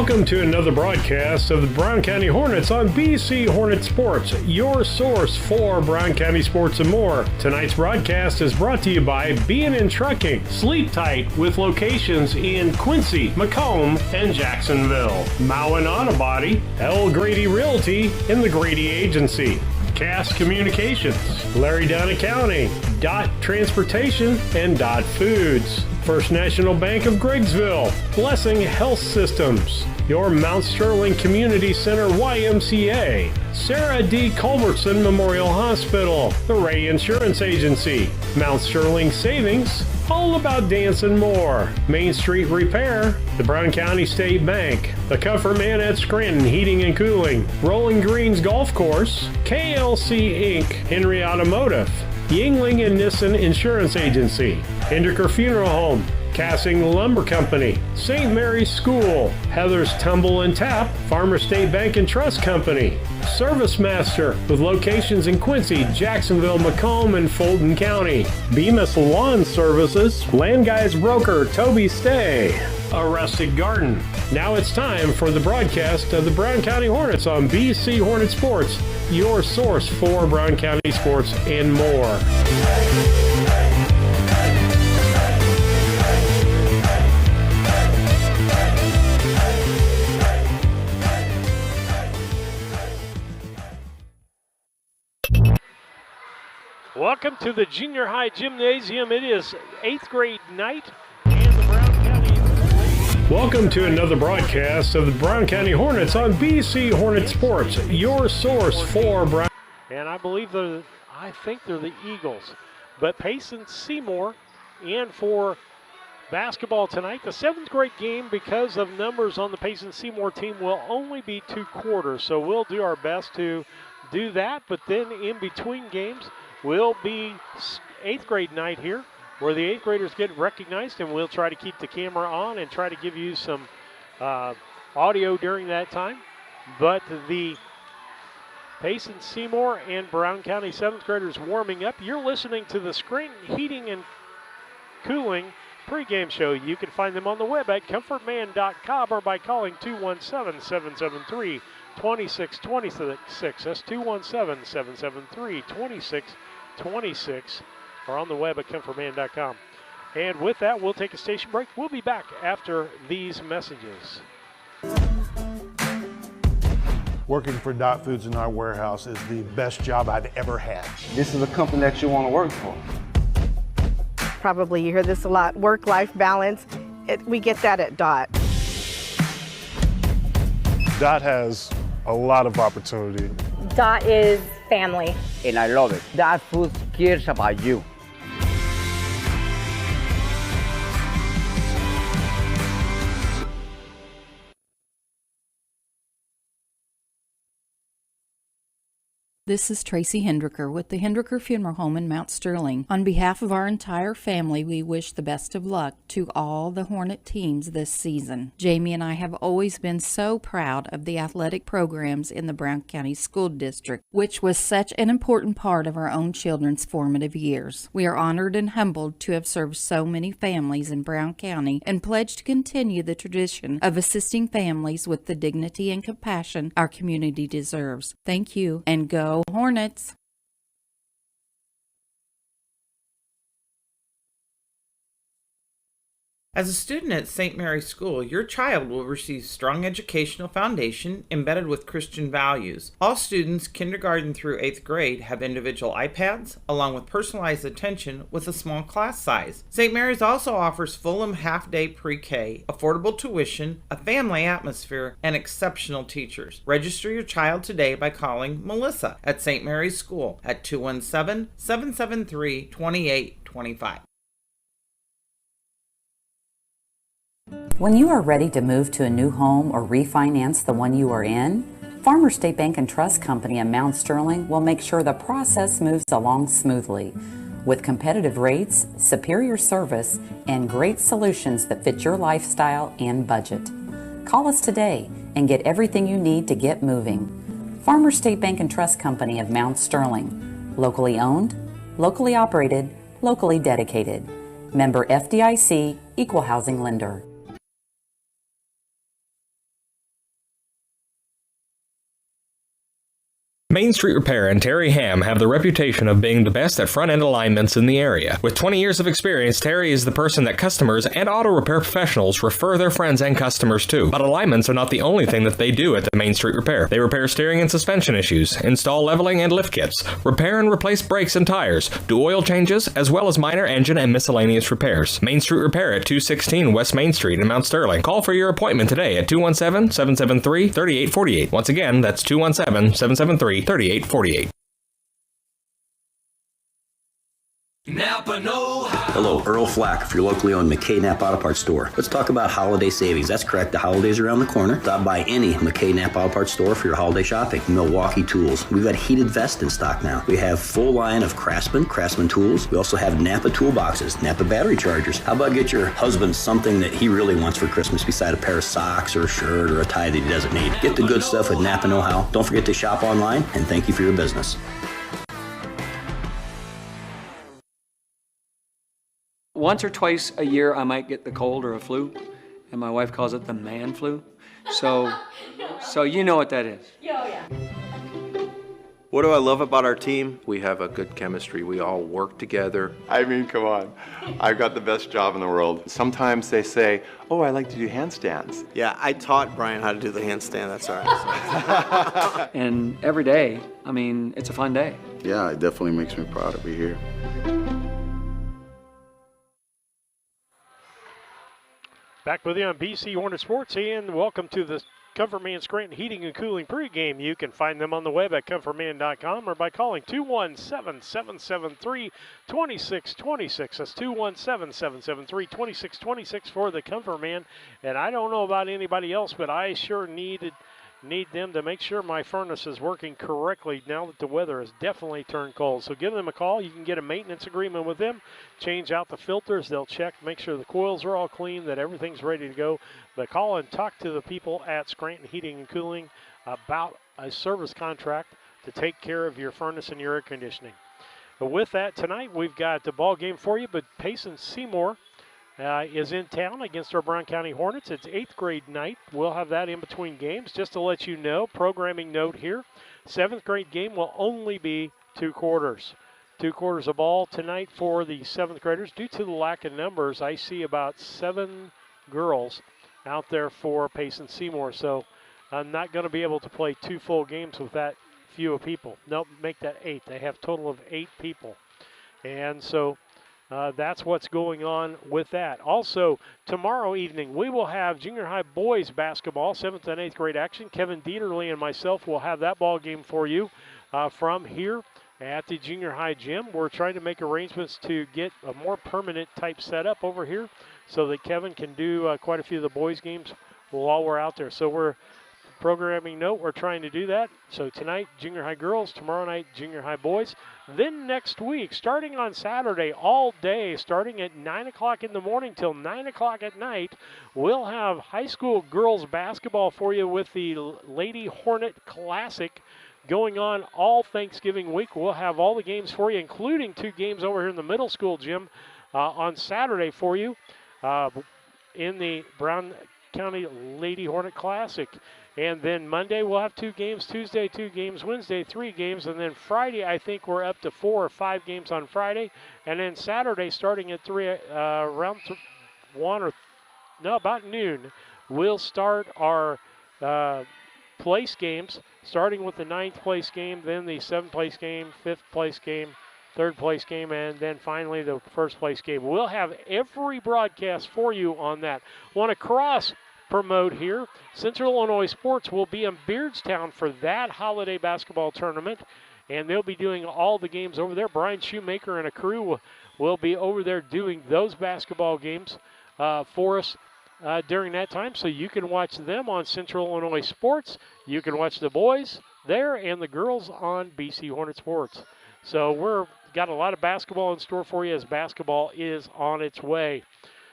Welcome to another broadcast of the Brown County Hornets on BC Hornet Sports, your source for Brown County sports and more. Tonight's broadcast is brought to you by B&N Trucking, Sleep Tight, with locations in Quincy, Macomb, and Jacksonville. Mowen Auto Body, L. Grady Realty, and the Grady Agency. Cass Communications, Larry Dunn Accounting, Dot Transportation, and Dot Foods. First National Bank of Griggsville, Blessing Health Systems, your Mount Sterling Community Center YMCA, Sarah D. Culbertson Memorial Hospital, the Ray Insurance Agency, Mount Sterling Savings, All About Dance and More, Main Street Repair, the Brown County State Bank, the Comfort Man at Scranton Heating and Cooling, Rolling Greens Golf Course, KLC Inc., Henry Automotive, Yingling and Nissen Insurance Agency, Hindeker Funeral Home, Cassing Lumber Company, St. Mary's School, Heather's Tumble and Tap, Farmer State Bank and Trust Company, Service Master with locations in Quincy, Jacksonville, Macomb, and Fulton County, Bemis Lawn Services, Land Guys Broker Toby Stay, A Rustic Garden. Now it's time for the broadcast of the Brown County Hornets on BC Hornet Sports, your source for Brown County sports and more. Welcome to the Junior High Gymnasium. It is 8th grade night and the Brown County. Welcome to another broadcast of the Brown County Hornets on BC Hornet Sports, your source for Brown. And I think they're the Eagles. But Payson Seymour, and for basketball tonight, the 7th grade game, because of numbers on the Payson Seymour team, will only be 2 quarters. So we'll do our best to do that. But then in between games, will be 8th grade night here, where the 8th graders get recognized, and we'll try to keep the camera on and try to give you some audio during that time. But the Payson Seymour and Brown County 7th graders warming up. You're listening to the Scranton Heating and Cooling pregame show. You can find them on the web at comfortman.com or by calling 217-773-2626. That's 217-773-2626, or on the web at comfortman.com. And with that, we'll take a station break. We'll be back after these messages. Working for Dot Foods in our warehouse is the best job I've ever had. This is a company that you want to work for. Probably you hear this a lot, work-life balance. We get that at Dot. Dot has a lot of opportunity. Dot is family. And I love it. Dot Foods cares about you. This is Tracy Hindeker with the Hindeker Funeral Home in Mount Sterling. On behalf of our entire family, we wish the best of luck to all the Hornet teams this season. Jamie and I have always been so proud of the athletic programs in the Brown County School District, which was such an important part of our own children's formative years. We are honored and humbled to have served so many families in Brown County and pledge to continue the tradition of assisting families with the dignity and compassion our community deserves. Thank you, and go Hornets! As a student at St. Mary's School, your child will receive strong educational foundation embedded with Christian values. All students, kindergarten through 8th grade, have individual iPads, along with personalized attention with a small class size. St. Mary's also offers Fulham half-day pre-K, affordable tuition, a family atmosphere, and exceptional teachers. Register your child today by calling Melissa at St. Mary's School at 217-773-2825. When you are ready to move to a new home or refinance the one you are in, Farmer State Bank and Trust Company in Mount Sterling will make sure the process moves along smoothly. With competitive rates, superior service, and great solutions that fit your lifestyle and budget. Call us today and get everything you need to get moving. Farmer State Bank and Trust Company of Mount Sterling. Locally owned, locally operated, locally dedicated. Member FDIC, Equal Housing Lender. Main Street Repair and Terry Ham have the reputation of being the best at front-end alignments in the area. With 20 years of experience, Terry is the person that customers and auto repair professionals refer their friends and customers to. But alignments are not the only thing that they do at the Main Street Repair. They repair steering and suspension issues, install leveling and lift kits, repair and replace brakes and tires, do oil changes, as well as minor engine and miscellaneous repairs. Main Street Repair at 216 West Main Street in Mount Sterling. Call for your appointment today at 217-773-3848. Once again, that's 217-773-3848. Napa know-how. Hello, Earl Flack for your locally owned McKay Napa Auto Parts store. Let's talk about holiday savings. That's correct, the holidays are around the corner. Stop by any McKay Napa Auto Parts store for your holiday shopping. Milwaukee Tools. We've got heated vests in stock now. We have full line of Craftsman tools. We also have Napa toolboxes, Napa battery chargers. How about get your husband something that he really wants for Christmas beside a pair of socks or a shirt or a tie that he doesn't need? Get the good stuff with Napa know-how. Don't forget to shop online, and thank you for your business. Once or twice a year, I might get the cold or a flu, and my wife calls it the man flu. So you know what that is. Yeah. What do I love about our team? We have a good chemistry. We all work together. I mean, come on. I've got the best job in the world. Sometimes they say, oh, I like to do handstands. Yeah, I taught Brian how to do the handstand. That's all right. And every day, I mean, it's a fun day. Yeah, it definitely makes me proud to be here. Back with you on BC Hornet Sports, and welcome to the Comfortman Scranton Heating and Cooling pregame. You can find them on the web at comfortman.com or by calling 217-773-2626. That's 217-773-2626 for the Comfortman. And I don't know about anybody else, but I sure need them to make sure my furnace is working correctly now that the weather has definitely turned cold. So give them a call. You can get a maintenance agreement with them, change out the filters. They'll check, make sure the coils are all clean, that everything's ready to go. But call and talk to the people at Scranton Heating and Cooling about a service contract to take care of your furnace and your air conditioning. But with that, tonight we've got the ball game for you, but Payson Seymour is in town against our Brown County Hornets. It's 8th grade night. We'll have that in between games. Just to let you know, programming note here, 7th grade game will only be 2 quarters. 2 quarters of ball tonight for the 7th graders. Due to the lack of numbers, I see about 7 girls out there for Payson Seymour. So I'm not going to be able to play 2 full games with that few of people. Nope, make that 8. They have a total of 8 people. And so that's what's going on with that. Also, tomorrow evening, we will have junior high boys basketball, 7th and 8th grade action. Kevin Dieterle and myself will have that ball game for you from here at the junior high gym. We're trying to make arrangements to get a more permanent type setup over here so that Kevin can do quite a few of the boys games while we're out there. So we're programming note, we're trying to do that. So tonight, junior high girls, tomorrow night, junior high boys. Then next week, starting on Saturday, all day, starting at 9 o'clock in the morning till 9 o'clock at night, we'll have high school girls basketball for you with the Lady Hornet Classic going on all Thanksgiving week. We'll have all the games for you, including 2 games over here in the middle school gym on Saturday for you in the Brown County Lady Hornet Classic. And then Monday we'll have 2 games, Tuesday 2 games, Wednesday 3 games, and then Friday I think we're up to 4 or 5 games on Friday. And then Saturday starting at about noon, we'll start our place games, starting with the 9th place game, then the 7th place game, 5th place game, 3rd place game, and then finally the 1st place game. We'll have every broadcast for you on that. Want to cross-promote here. Central Illinois Sports will be in Beardstown for that holiday basketball tournament, and they'll be doing all the games over there. Brian Shoemaker and a crew will be over there doing those basketball games for us during that time, so you can watch them on Central Illinois Sports. You can watch the boys there and the girls on BC Hornet Sports. So we're got a lot of basketball in store for you as basketball is on its way.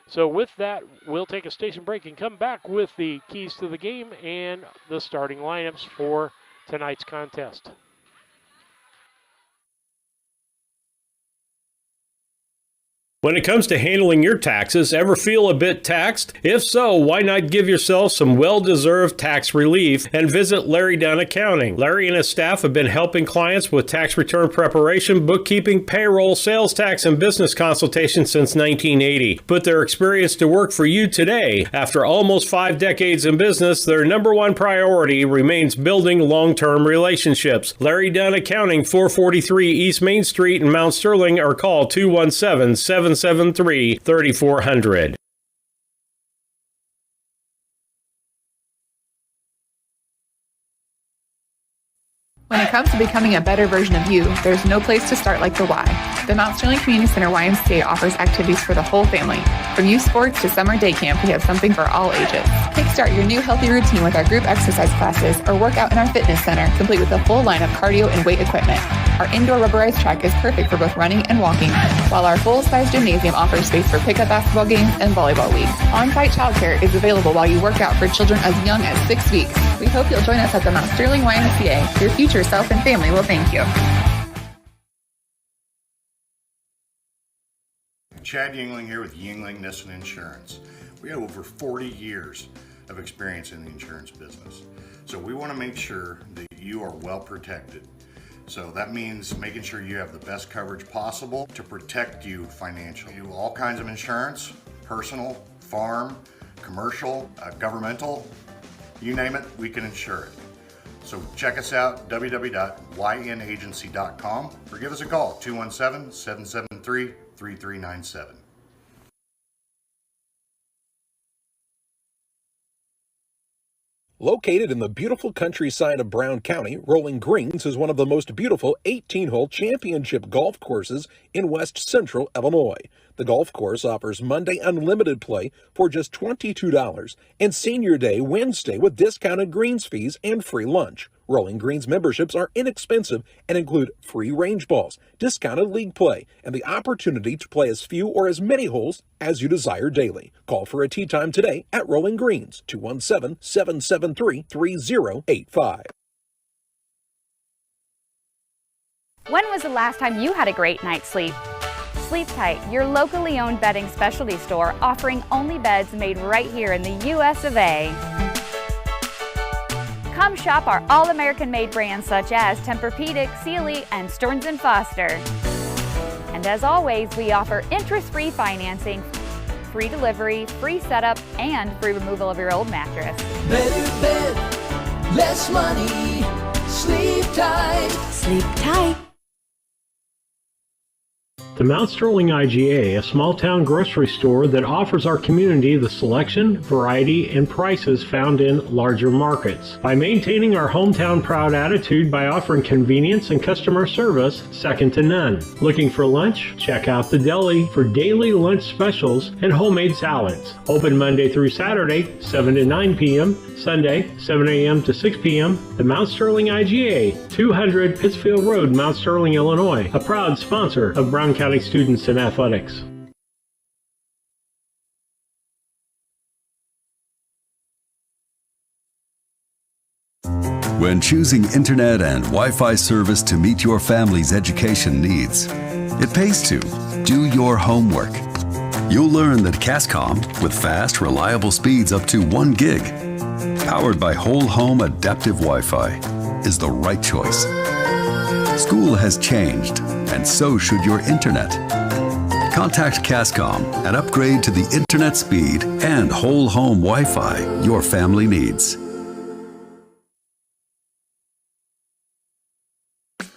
So with that, we'll take a station break and come back with the keys to the game and the starting lineups for tonight's contest. When it comes to handling your taxes, ever feel a bit taxed? If so, why not give yourself some well-deserved tax relief and visit Larry Dunn Accounting. Larry and his staff have been helping clients with tax return preparation, bookkeeping, payroll, sales tax, and business consultation since 1980. Put their experience to work for you today. After almost 5 decades in business, their number one priority remains building long-term relationships. Larry Dunn Accounting, 443 East Main Street in Mount Sterling, or call 217-773-3400. When it comes to becoming a better version of you, there's no place to start like the Y. The Mount Sterling Community Center YMCA offers activities for the whole family. From youth sports to summer day camp, we have something for all ages. Kickstart your new healthy routine with our group exercise classes or work out in our fitness center, complete with a full line of cardio and weight equipment. Our indoor rubberized track is perfect for both running and walking, while our full-size gymnasium offers space for pickup basketball games and volleyball leagues. On-site childcare is available while you work out for children as young as 6 weeks. We hope you'll join us at the Mount Sterling YMCA. Your future self and family will thank you. Chad Yingling here with Yingling Nissen Insurance. We have over 40 years of experience in the insurance business. So we want to make sure that you are well protected. So that means making sure you have the best coverage possible to protect you financially. We do all kinds of insurance, personal, farm, commercial, governmental, you name it, we can insure it. So check us out, www.ynagency.com, or give us a call, 217-773-3397. Located in the beautiful countryside of Brown County, Rolling Greens is one of the most beautiful 18-hole championship golf courses in west central Illinois. The golf course offers Monday unlimited play for just $22 and Senior Day Wednesday with discounted greens fees and free lunch. Rolling Greens memberships are inexpensive and include free range balls, discounted league play, and the opportunity to play as few or as many holes as you desire daily. Call for a tee time today at Rolling Greens, 217-773-3085. When was the last time you had a great night's sleep? Sleep Tight, your locally owned bedding specialty store offering only beds made right here in the US of A. Come shop our all-American made brands such as Tempur-Pedic, Sealy, and Stearns & Foster. And as always, we offer interest-free financing, free delivery, free setup, and free removal of your old mattress. Better bed, less money, Sleep Tight. Sleep Tight. The Mount Sterling IGA, a small-town grocery store that offers our community the selection, variety, and prices found in larger markets. By maintaining our hometown proud attitude by offering convenience and customer service second to none. Looking for lunch? Check out the deli for daily lunch specials and homemade salads. Open Monday through Saturday, 7 to 9 p.m., Sunday, 7 a.m. to 6 p.m. The Mount Sterling IGA, 200 Pittsfield Road, Mount Sterling, Illinois, a proud sponsor of Brown County Students in Athletics. When choosing internet and Wi-Fi service to meet your family's education needs, it pays to do your homework. You'll learn that Cascom, with fast, reliable speeds up to 1 gig, powered by whole home adaptive Wi-Fi, is the right choice. School has changed, and so should your internet. Contact Cascom and upgrade to the internet speed and whole home Wi-Fi your family needs.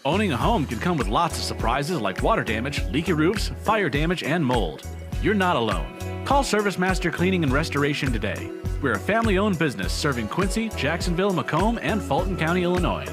Owning a home can come with lots of surprises like water damage, leaky roofs, fire damage, and mold. You're not alone. Call Service Master Cleaning and Restoration today. We're a family-owned business serving Quincy, Jacksonville, Macomb, and Fulton County, Illinois.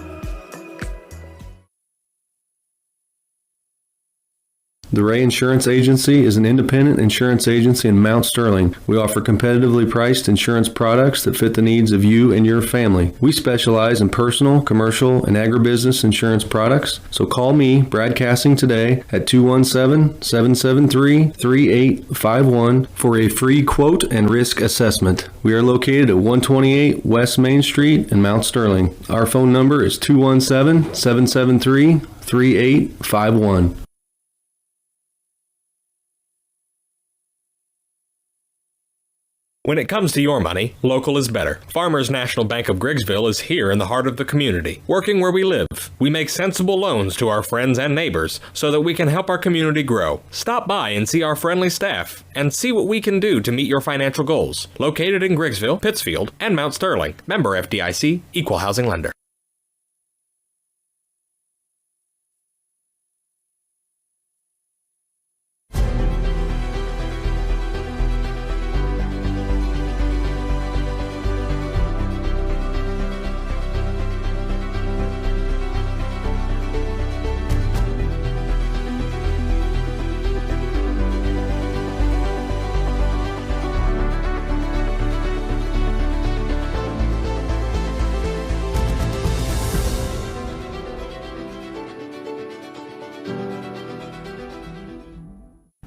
The Ray Insurance Agency is an independent insurance agency in Mount Sterling. We offer competitively priced insurance products that fit the needs of you and your family. We specialize in personal, commercial, and agribusiness insurance products. So call me, Brad Cassing, today at 217-773-3851 for a free quote and risk assessment. We are located at 128 West Main Street in Mount Sterling. Our phone number is 217-773-3851. When it comes to your money, local is better. Farmers National Bank of Griggsville is here in the heart of the community, working where we live. We make sensible loans to our friends and neighbors so that we can help our community grow. Stop by and see our friendly staff and see what we can do to meet your financial goals. Located in Griggsville, Pittsfield, and Mount Sterling. Member FDIC, Equal Housing Lender.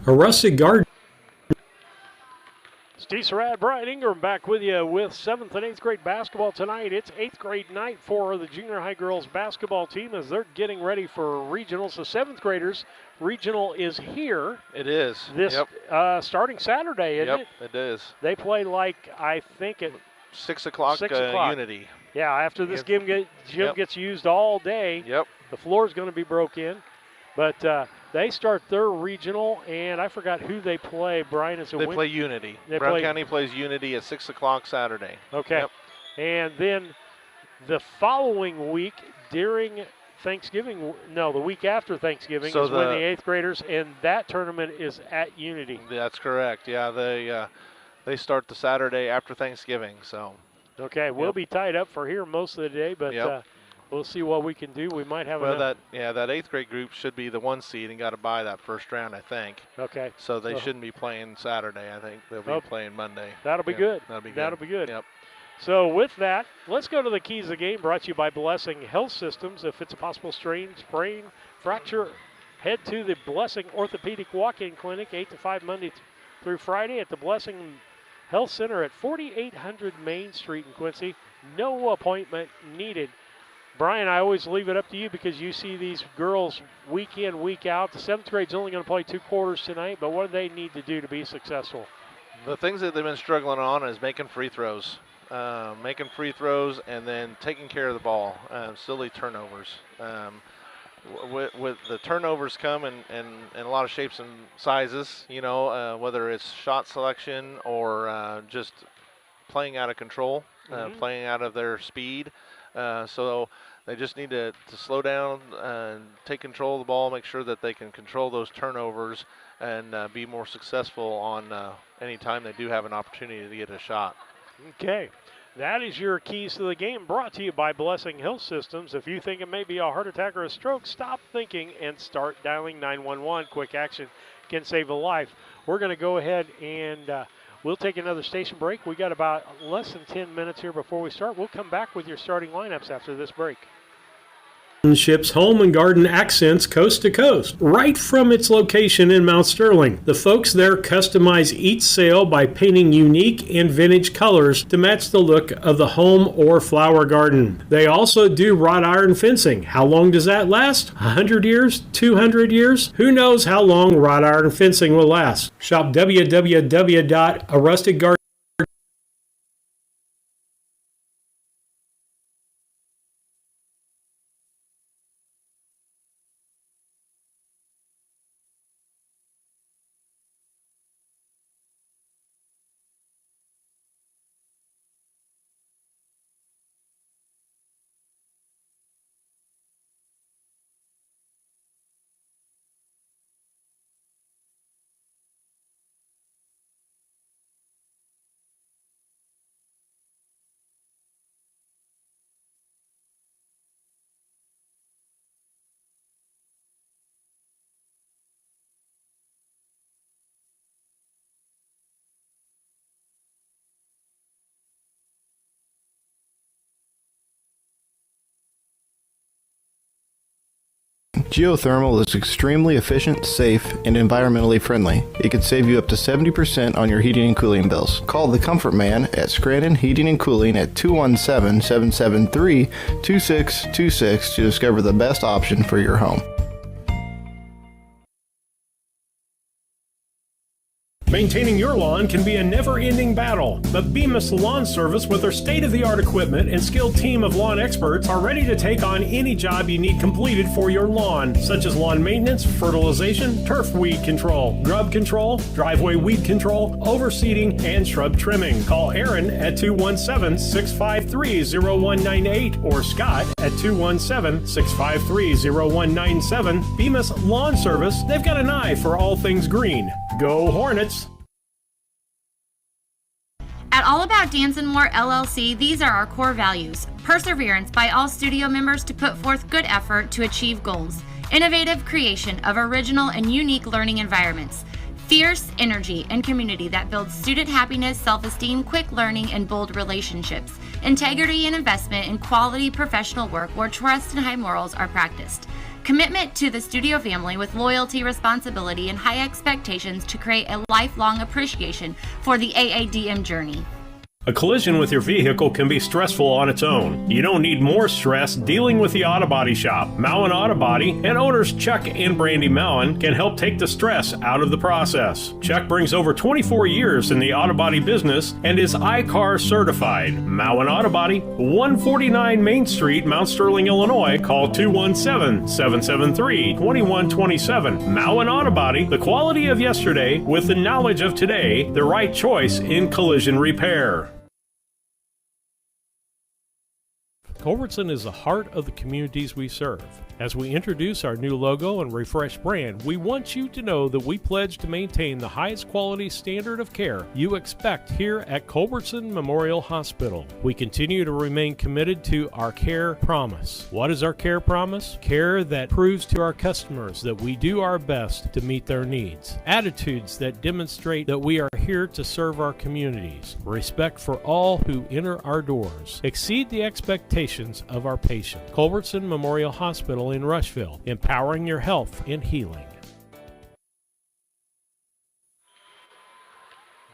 A rustic garden. Steve Surratt, Brian Ingram back with you with 7th and 8th grade basketball tonight. It's 8th grade night for the junior high girls basketball team as they're getting ready for regionals. The 7th graders regional is here. It is. This starting Saturday, isn't it? It is. They play I think at 6 o'clock. 6 o'clock. Unity. Yeah, after this gym gets used all day. Yep. The floor is going to be broke in. But they start their regional, and I forgot who they play. Brian, they play Unity. Brown County plays Unity at 6 o'clock Saturday. Okay. Yep. And then the following week during Thanksgiving, the week after Thanksgiving is when the 8th graders, and that tournament is at Unity. That's correct. Yeah, they start the Saturday after Thanksgiving. So. Okay, we'll be tied up for here most of the day, but we'll see what we can do. We might have that 8th grade group should be the 1 seed and got to buy that first round, I think. Okay. So they shouldn't be playing Saturday. I think they'll be playing Monday. That'll be good. That'll be good. Yep. So with that, let's go to the keys of the game, brought to you by Blessing Health Systems. If it's a possible strain, sprain, fracture, head to the Blessing Orthopedic Walk-In Clinic, 8 to 5 Monday through Friday at the Blessing Health Center at 4800 Main Street in Quincy. No appointment needed. Brian, I always leave it up to you because you see these girls week in, week out. The 7th grade's only going to play 2 quarters tonight, but what do they need to do to be successful? The things that they've been struggling on is making free throws. And then taking care of the ball, silly turnovers. With the turnovers come in a lot of shapes and sizes, whether it's shot selection or just playing out of control, playing out of their speed. So they just need to slow down and take control of the ball, make sure that they can control those turnovers and be more successful on any time they do have an opportunity to get a shot. Okay. That is your keys to the game, brought to you by Blessing Health Systems. If you think it may be a heart attack or a stroke, stop thinking and start dialing 911. Quick action can save a life. We're going to go ahead and we'll take another station break. We got about less than 10 minutes here before we start. We'll come back with your starting lineups after this break. Ships home and garden accents coast to coast, right from its location in Mount Sterling. The folks there customize each sail by painting unique and vintage colors to match the look of the home or flower garden. They also do wrought iron fencing. How long does that last? 100 years? 200 years? Who knows how long wrought iron fencing will last? Shop www.arusticgarden. Geothermal is extremely efficient, safe, and environmentally friendly. It could save you up to 70% on your heating and cooling bills. Call the Comfort Man at Scranton Heating and Cooling at 217-773-2626 to discover the best option for your home. Maintaining your lawn can be a never-ending battle, but Bemis Lawn Service with their state-of-the-art equipment and skilled team of lawn experts are ready to take on any job you need completed for your lawn, such as lawn maintenance, fertilization, turf weed control, grub control, driveway weed control, overseeding, and shrub trimming. Call Aaron at 217-653-0198 or Scott at 217-653-0197. Bemis Lawn Service, they've got an eye for all things green. Go Hornets! At All About Dance and More LLC, these are our core values. Perseverance by all studio members to put forth good effort to achieve goals. Innovative creation of original and unique learning environments. Fierce energy and community that builds student happiness, self-esteem, quick learning, and bold relationships. Integrity and investment in quality professional work where trust and high morals are practiced. Commitment to the studio family with loyalty, responsibility, and high expectations to create a lifelong appreciation for the AADM journey. A collision with your vehicle can be stressful on its own. You don't need more stress dealing with the Auto Body Shop. Mowen Auto Body and owners Chuck and Brandy Mowen can help take the stress out of the process. Chuck brings over 24 years in the auto body business and is iCar certified. Mowen Auto Body, 149 Main Street, Mount Sterling, Illinois. Call 217-773-2127. Mowen Auto Body, the quality of yesterday with the knowledge of today, the right choice in collision repair. Culbertson is the heart of the communities we serve. As we introduce our new logo and refreshed brand, we want you to know that we pledge to maintain the highest quality standard of care you expect here at Culbertson Memorial Hospital. We continue to remain committed to our care promise. What is our care promise? Care that proves to our customers that we do our best to meet their needs. Attitudes that demonstrate that we are here to serve our communities. Respect for all who enter our doors. Exceed the expectations of our patients. Culbertson Memorial Hospital in Rushville, empowering your health and healing.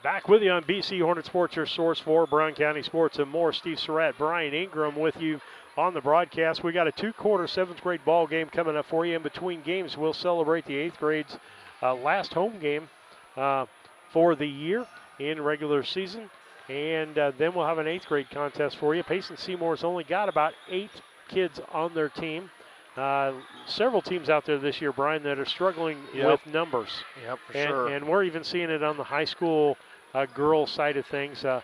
Back with you on BC Hornet Sports, your source for Brown County sports and more. Steve Surratt, Brian Ingram with you on the broadcast. We got a two-quarter 7th grade ball game coming up for you. In between games, we'll celebrate the 8th grade's last home game for the year in regular season. And then we'll have an 8th grade contest for you. Payson Seymour's only got about 8 kids on their team. Several teams out there this year, Brian, that are struggling with numbers. Yep, for sure. And we're even seeing it on the high school girls side of things. And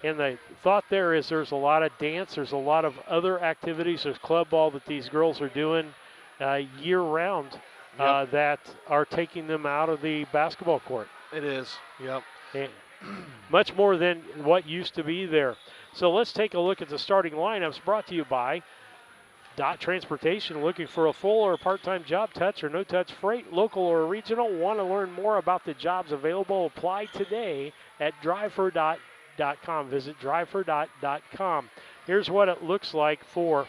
the thought there is there's a lot of dance, there's a lot of other activities, there's club ball that these girls are doing year-round that are taking them out of the basketball court. It is, yep. And much more than what used to be there. So let's take a look at the starting lineups brought to you by Dot Transportation. Looking for a full or part-time job, touch or no-touch freight, local or regional. Want to learn more about the jobs available? Apply today at drivefor.com. Visit drivefor.com. Here's what it looks like for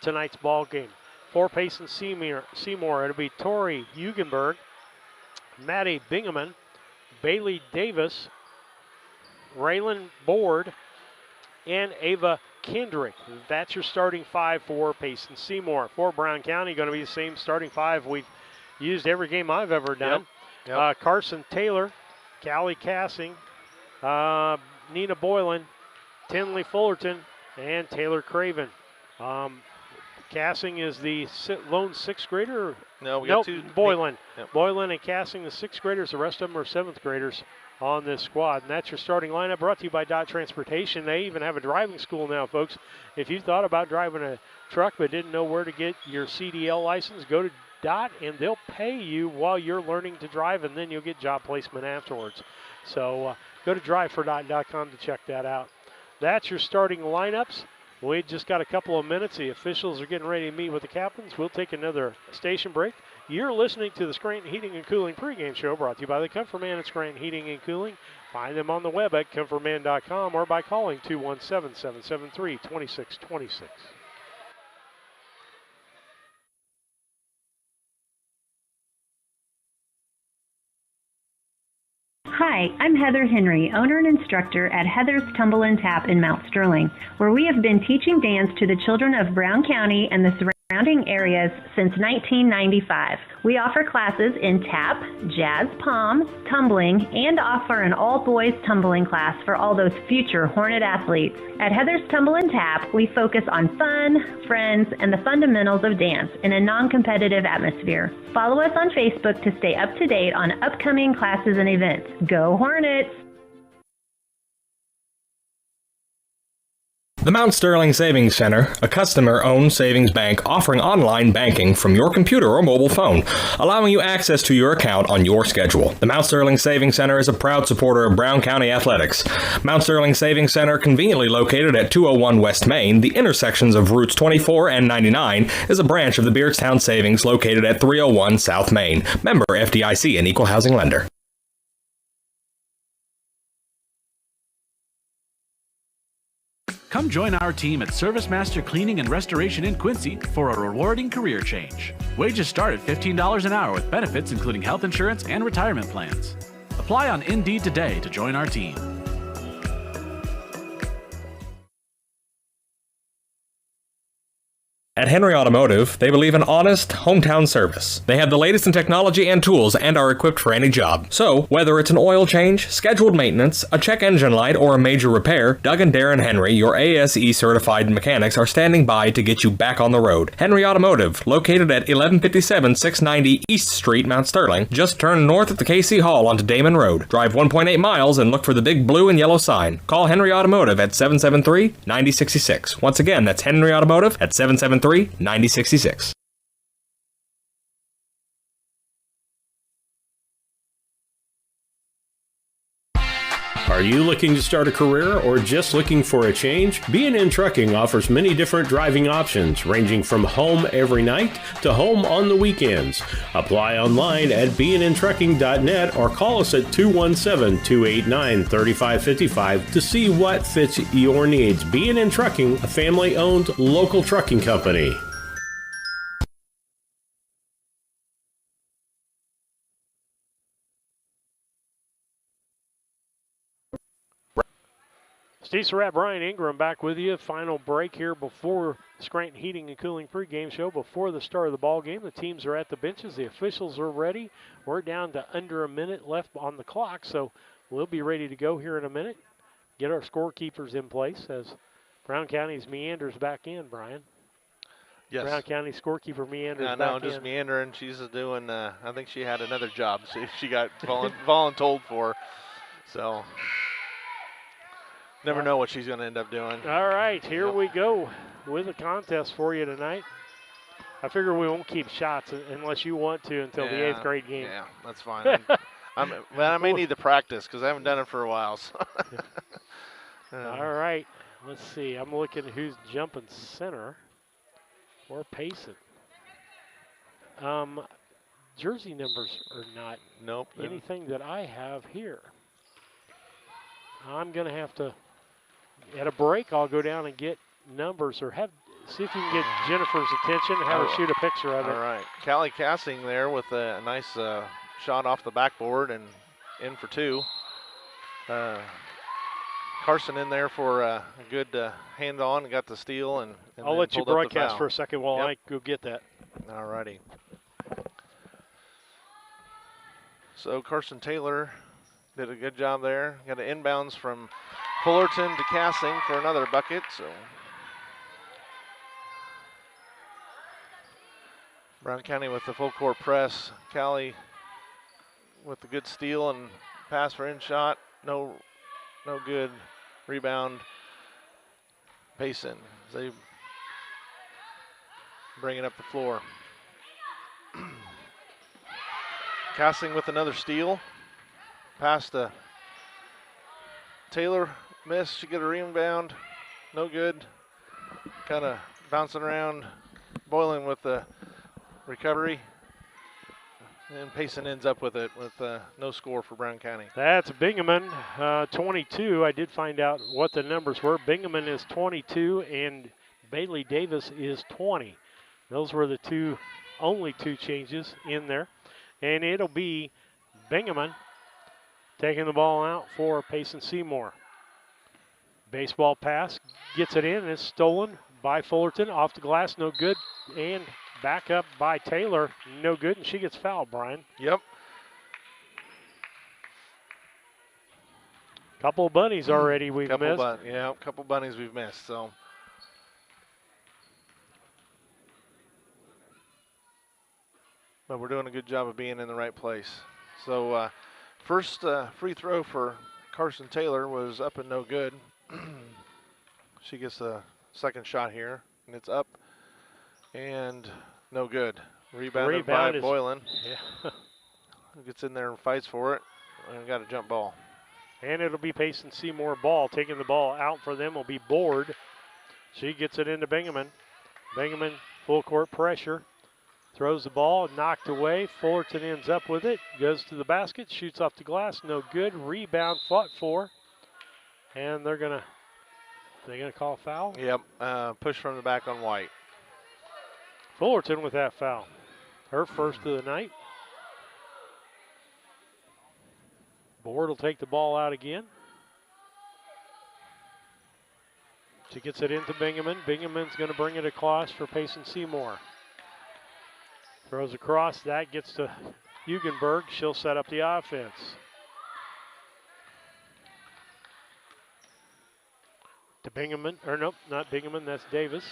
tonight's ball game. For Payson Seymour, it'll be Tori Hugenberg, Maddie Bingaman, Bailey Davis, Raylan Board, and Ava Kendrick. That's your starting 5 for Payson Seymour. For Brown County, going to be the same starting 5 we've used every game I've ever done. Yep. Carson Taylor, Callie Cassing, Nina Boylan, Tinley Fullerton, and Taylor Craven. Cassing is the lone 6th grader. No, we got 2. Boylan. Yep. Boylan and Cassing, the 6th graders. The rest of them are 7th graders on this squad. And that's your starting lineup, brought to you by Dot Transportation. They even have a driving school now, folks. If you thought about driving a truck but didn't know where to get your CDL license, go to Dot and they'll pay you while you're learning to drive, and then you'll get job placement afterwards. So go to drivefor.com to check that out. That's your starting lineups. We just got a couple of minutes. The officials are getting ready to meet with the captains. We'll take another station break. You're listening to the Scranton Heating and Cooling pregame show, brought to you by the Comfort Man at Scranton Heating and Cooling. Find them on the web at comfortman.com or by calling 217-773-2626. Hi, I'm Heather Henry, owner and instructor at Heather's Tumble and Tap in Mount Sterling, where we have been teaching dance to the children of Brown County and the surrounding surrounding areas since 1995. We offer classes in tap, jazz palm, tumbling, and offer an all-boys tumbling class for all those future Hornet athletes. At Heather's Tumble and Tap, we focus on fun, friends, and the fundamentals of dance in a non-competitive atmosphere. Follow us on Facebook to stay up to date on upcoming classes and events. Go Hornets! The Mount Sterling Savings Center, a customer-owned savings bank offering online banking from your computer or mobile phone, allowing you access to your account on your schedule. The Mount Sterling Savings Center is a proud supporter of Brown County athletics. Mount Sterling Savings Center, conveniently located at 201 West Main, the intersections of routes 24 and 99, is a branch of the Beardstown Savings located at 301 South Main. Member FDIC, an equal housing lender. Come join our team at Service Master Cleaning and Restoration in Quincy for a rewarding career change. Wages start at $15 an hour with benefits including health insurance and retirement plans. Apply on Indeed today to join our team. At Henry Automotive, they believe in honest, hometown service. They have the latest in technology and tools and are equipped for any job. So, whether it's an oil change, scheduled maintenance, a check engine light, or a major repair, Doug and Darren Henry, your ASE certified mechanics, are standing by to get you back on the road. Henry Automotive, located at 1157 690 East Street, Mount Sterling. Just turn north at the KC Hall onto Damon Road. Drive 1.8 miles and look for the big blue and yellow sign. Call Henry Automotive at 773-9066. Once again, that's Henry Automotive at 773-9066. Are you looking to start a career or just looking for a change? B&N Trucking offers many different driving options, ranging from home every night to home on the weekends. Apply online at bnntrucking.net or call us at 217-289-3555 to see what fits your needs. B&N Trucking, a family-owned local trucking company. Steve Surratt, Brian Ingram back with you. Final break here before Scranton Heating and Cooling pregame show. Before the start of the ball game, the teams are at the benches. The officials are ready. We're down to under a minute left on the clock, so we'll be ready to go here in a minute. Get our scorekeepers in place as Brown County's meanders back in, Brian. Yes. Brown County scorekeeper meanders back in. No, just meandering. She's doing, I think she had another job. She got voluntold for. So never know what she's going to end up doing. All right, here we go with a contest for you tonight. I figure we won't keep shots unless you want to until the 8th grade game. Yeah, that's fine. I may need to practice because I haven't done it for a while. So. All right, let's see. I'm looking who's jumping center or Payson. Jersey numbers are not anything that I have here. I'm going to have to, at a break, I'll go down and get numbers or see if you can get Jennifer's attention and have her shoot a picture of it. All right. Callie Cassing there with a nice shot off the backboard and in for two. Carson in there for a good hand-on and got the steal. And I'll let you broadcast for a second while I go get that. All righty. So Carson Taylor did a good job there. Got an inbounds from Fullerton to Cassing for another bucket. So Brown County with the full court press. Callie with the good steal and pass for in shot. No good. Rebound. Payson. They bring it up the floor. Cassing with another steal. Pass to Taylor. Miss. She get a rebound. No good. Kind of bouncing around. Boylan with the recovery. And Payson ends up with it with no score for Brown County. That's Bingaman, 22. I did find out what the numbers were. Bingaman is 22 and Bailey Davis is 20. Those were the only two changes in there. And it'll be Bingaman taking the ball out for Payson Seymour. Baseball pass, gets it in, and it's stolen by Fullerton. Off the glass, no good. and back up by Taylor. No good, and she gets fouled, Brian. Yep. Couple of bunnies already we've missed. Couple bunnies we've missed. So. But we're doing a good job of being in the right place. So first free throw for Carson Taylor was up and no good. She gets a second shot here, and it's up and no good. Rebounded by Boylan. Yeah. Gets in there and fights for it, and got a jump ball. And it'll be Payson Seymour ball. Taking the ball out for them will be Board. She gets it into Bingaman. Bingaman, full court pressure. Throws the ball, knocked away. Fullerton ends up with it. Goes to the basket, shoots off the glass, no good. Rebound fought for. And they're gonna call a foul? Yep, push from the back on White. Fullerton with that foul. Her first of the night. Board will take the ball out again. She gets it into Bingaman. Bingaman's going to bring it across for Payson Seymour. Throws across. That gets to Hugenberg. She'll set up the offense. To Bingaman. Or nope, not Bingaman. That's Davis.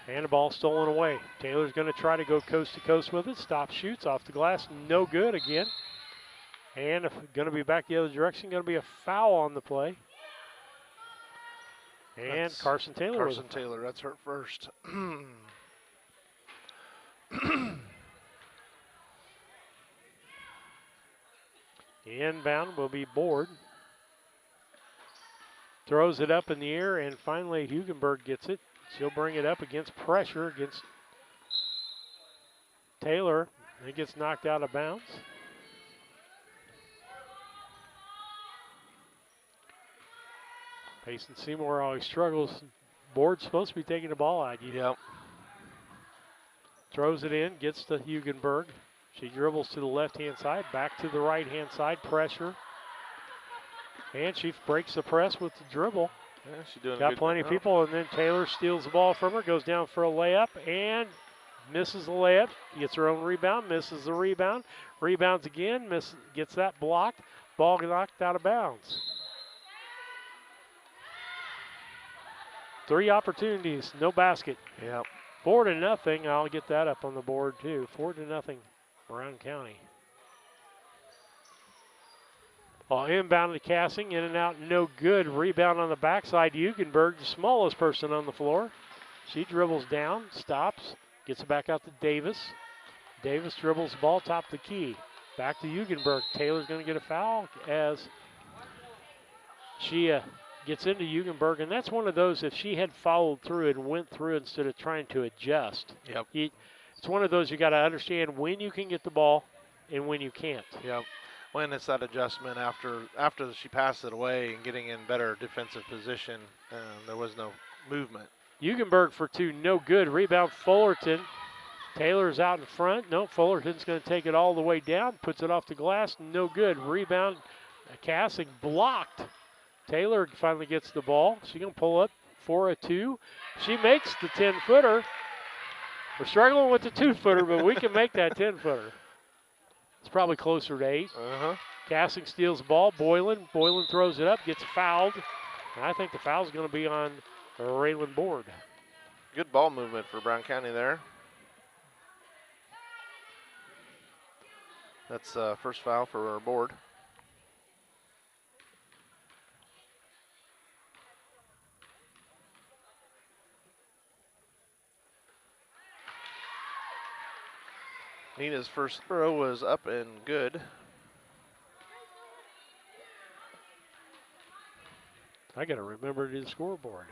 And the ball stolen away. Taylor's going to try to go coast to coast with it. Stop, shoots off the glass. No good again. And going to be back the other direction. Going to be a foul on the play. And that's Carson Taylor. Carson Taylor, that's her first. Inbound will be Board. Throws it up in the air, and finally Hugenberg gets it. She'll bring it up against pressure against Taylor. It gets knocked out of bounds. Payson Seymour always struggles. Board's supposed to be taking the ball out. Yep. Throws it in, gets to Hugenberg. She dribbles to the left-hand side, back to the right-hand side, pressure. And she breaks the press with the dribble. Yeah, she's doing Got plenty of people, and then Taylor steals the ball from her, goes down for a layup, and misses the layup. Gets her own rebound, misses the rebound. Rebounds again, gets that blocked. Ball knocked out of bounds. 3 opportunities, no basket. Yep. 4-0. I'll get that up on the board too. 4-0, Brown County. Ball inbound to Cassing, in and out, no good. Rebound on the backside. Hugenberg, the smallest person on the floor. She dribbles down, stops, gets it back out to Davis. Davis dribbles the ball top of the key. Back to Hugenberg. Taylor's going to get a foul as she gets into Hugenberg, and that's one of those, if she had followed through and went through instead of trying to adjust. Yep. It's one of those you got to understand when you can get the ball and when you can't. Yep. When it's that adjustment after she passed it away and getting in better defensive position, there was no movement. Hugenberg for 2, no good. Rebound Fullerton. Taylor's out in front. No, Fullerton's going to take it all the way down, puts it off the glass, no good. Rebound, Cassing blocked. Taylor finally gets the ball. She's going to pull up for a 2. She makes the 10-footer. We're struggling with the 2-footer, but we can make that 10-footer. It's probably closer to 8. Cassing steals the ball. Boylan throws it up, gets fouled. And I think the foul's going to be on Raylan Board. Good ball movement for Brown County there. That's first foul for our Board. Nina's first throw was up and good. I got to remember to do the scoreboard.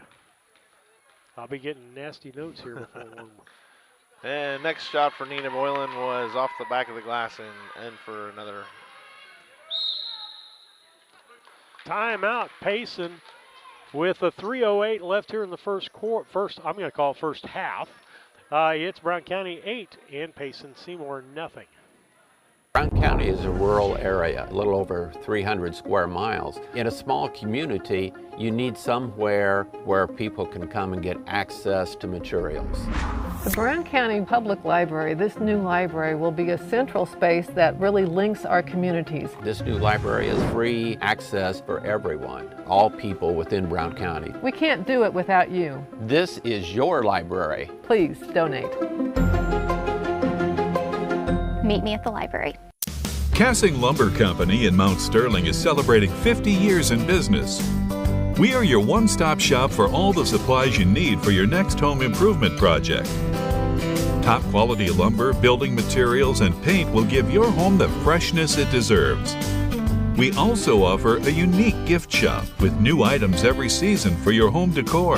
I'll be getting nasty notes here before long. And next shot for Nina Boylan was off the back of the glass and for another. Timeout, Payson with a 3:08 left here in the first half. It's Brown County 8 and Payson Seymour 0. Brown County is a rural area, a little over 300 square miles. In a small community, you need somewhere where people can come and get access to materials. The Brown County Public Library, this new library, will be a central space that really links our communities. This new library is free access for everyone, all people within Brown County. We can't do it without you. This is your library. Please donate. Meet me at the library. Cassing Lumber Company in Mount Sterling is celebrating 50 years in business. We are your one-stop shop for all the supplies you need for your next home improvement project. Top quality lumber, building materials, and paint will give your home the freshness it deserves. We also offer a unique gift shop with new items every season for your home decor.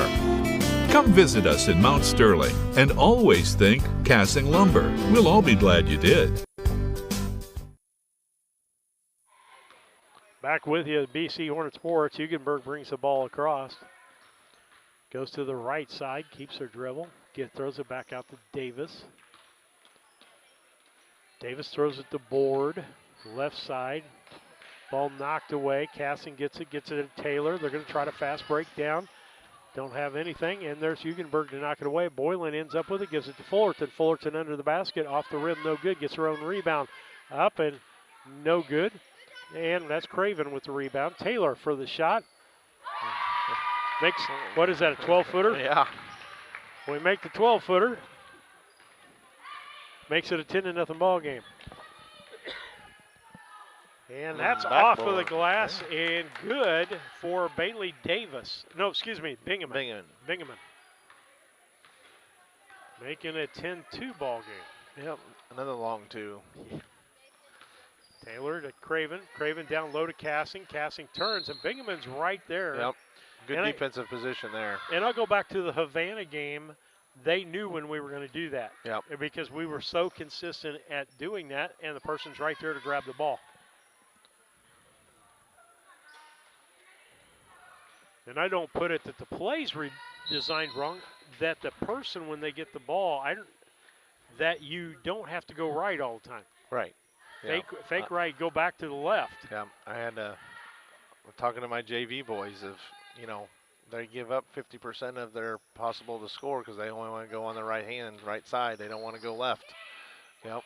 Come visit us in Mount Sterling and always think Cassing Lumber. We'll all be glad you did. Back with you, BC Hornet Sports. Hugenberg brings the ball across. Goes to the right side, keeps her dribble. Throws it back out to Davis. Davis throws it to Board, left side. Ball knocked away. Cassing gets it to Taylor. They're going to try to fast break down. Don't have anything, and there's Hugenberg to knock it away. Boylan ends up with it, gives it to Fullerton. Fullerton under the basket, off the rim, no good. Gets her own rebound. Up and no good. And that's Craven with the rebound. Taylor for the shot. Makes, what is that, a 12-footer? Yeah. We make the 12-footer. Makes it a 10-0 ball game. And that's off of the glass and good for Bailey Davis. No, excuse me, Bingaman. Making a 10-2 ball game. Yep, another long two. Taylor to Craven. Craven down low to Cassing. Cassing turns, and Bingaman's right there. Yep, good defensive position there. And I'll go back to the Havana game. They knew when we were going to do that. Yep. Because we were so consistent at doing that, and the person's right there to grab the ball. And I don't put it that the play's designed wrong, that the person, when they get the ball, that you don't have to go right all the time. Right. Fake right, go back to the left. Yeah, I had talking to my JV boys of, they give up 50% of their possible to score because they only want to go on the right side. They don't want to go left. Yep.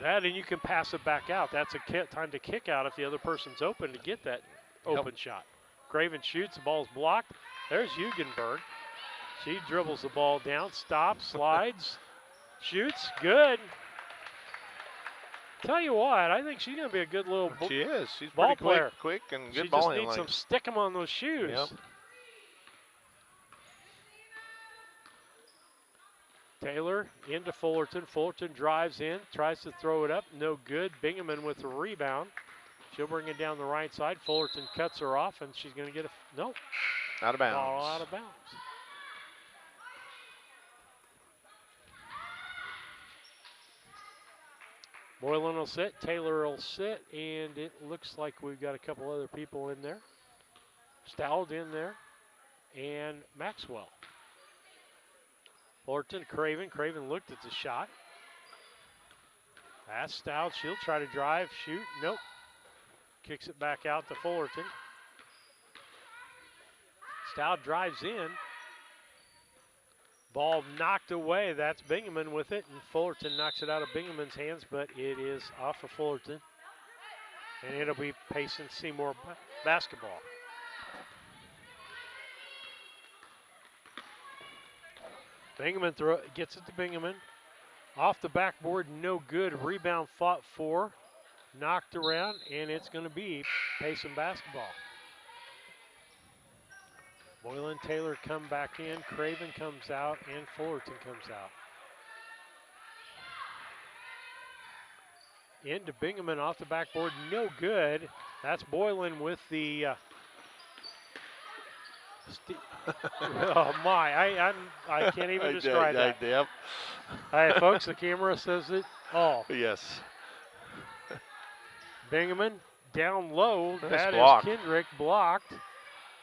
That, and you can pass it back out. That's a time to kick out if the other person's open to get that open shot. Craven shoots, the ball's blocked. There's Hugenberg. She dribbles the ball down, stops, slides, shoots, good. Tell you what, I think she's going to be a good little she is. She's ball pretty player. Quick and good she ball just handling. needs some stick 'em on those shoes. Yep. Taylor into Fullerton. Fullerton drives in, tries to throw it up. No good. Bingaman with the rebound. She'll bring it down the right side. Fullerton cuts her off, and she's going to get nope. Out of bounds. Ball out of bounds. Boylan will sit, Taylor will sit, and it looks like we've got a couple other people in there. Stout in there, and Maxwell. Fullerton, Craven. Craven looked at the shot. That's Stout. She'll try to drive, shoot. Nope. Kicks it back out to Fullerton. Stout drives in. Ball knocked away. That's Bingaman with it, and Fullerton knocks it out of Bingaman's hands, but it is off of Fullerton. And it'll be Payson Seymour basketball. Bingaman gets it to Bingaman. Off the backboard, no good. Rebound fought for. Knocked around, and it's going to be Payson basketball. Boylan, Taylor come back in, Craven comes out, and Fullerton comes out. Into Bingaman off the backboard, no good. That's Boylan with the. Oh my! I can't even describe that. Yep. All right, folks, the camera says it all. Yes. Bingaman down low. That blocked. is Kendrick blocked.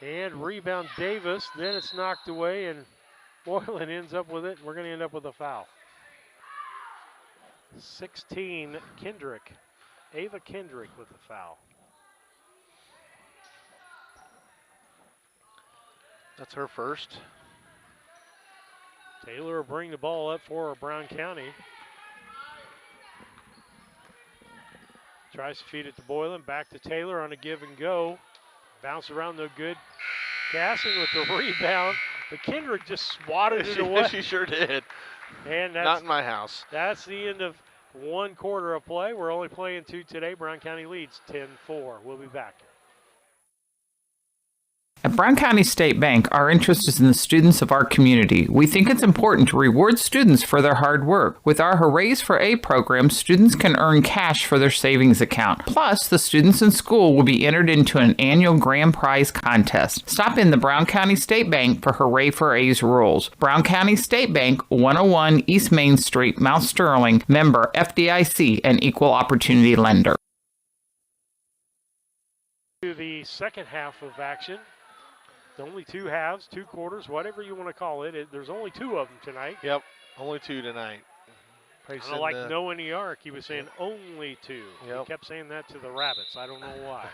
And rebound Davis. Then it's knocked away, and Boylan ends up with it. We're going to end up with a foul. 16, Kendrick. Ava Kendrick with the foul. That's her first. Taylor will bring the ball up for Brown County. Tries to feed it to Boylan. Back to Taylor on a give and go. Bounce around, no good. Gassing with the rebound. But Kendrick just swatted it away. She sure did. And that's, not in my house. That's the end of one quarter of play. We're only playing 2 today. Brown County leads 10-4. We'll be back. At Brown County State Bank, our interest is in the students of our community. We think it's important to reward students for their hard work. With our Hoorays for A program, students can earn cash for their savings account. Plus, the students in school will be entered into an annual grand prize contest. Stop in the Brown County State Bank for Hooray for A's rules. Brown County State Bank, 101 East Main Street, Mount Sterling, member FDIC, and equal opportunity lender. To the second half of action. Only 2 halves, 2 quarters, whatever you want to call it. There's only 2 of them tonight. Yep, only 2 tonight. Payson, like Noah in New York, he was saying only 2. He kept saying that to the Rabbits. I don't know why.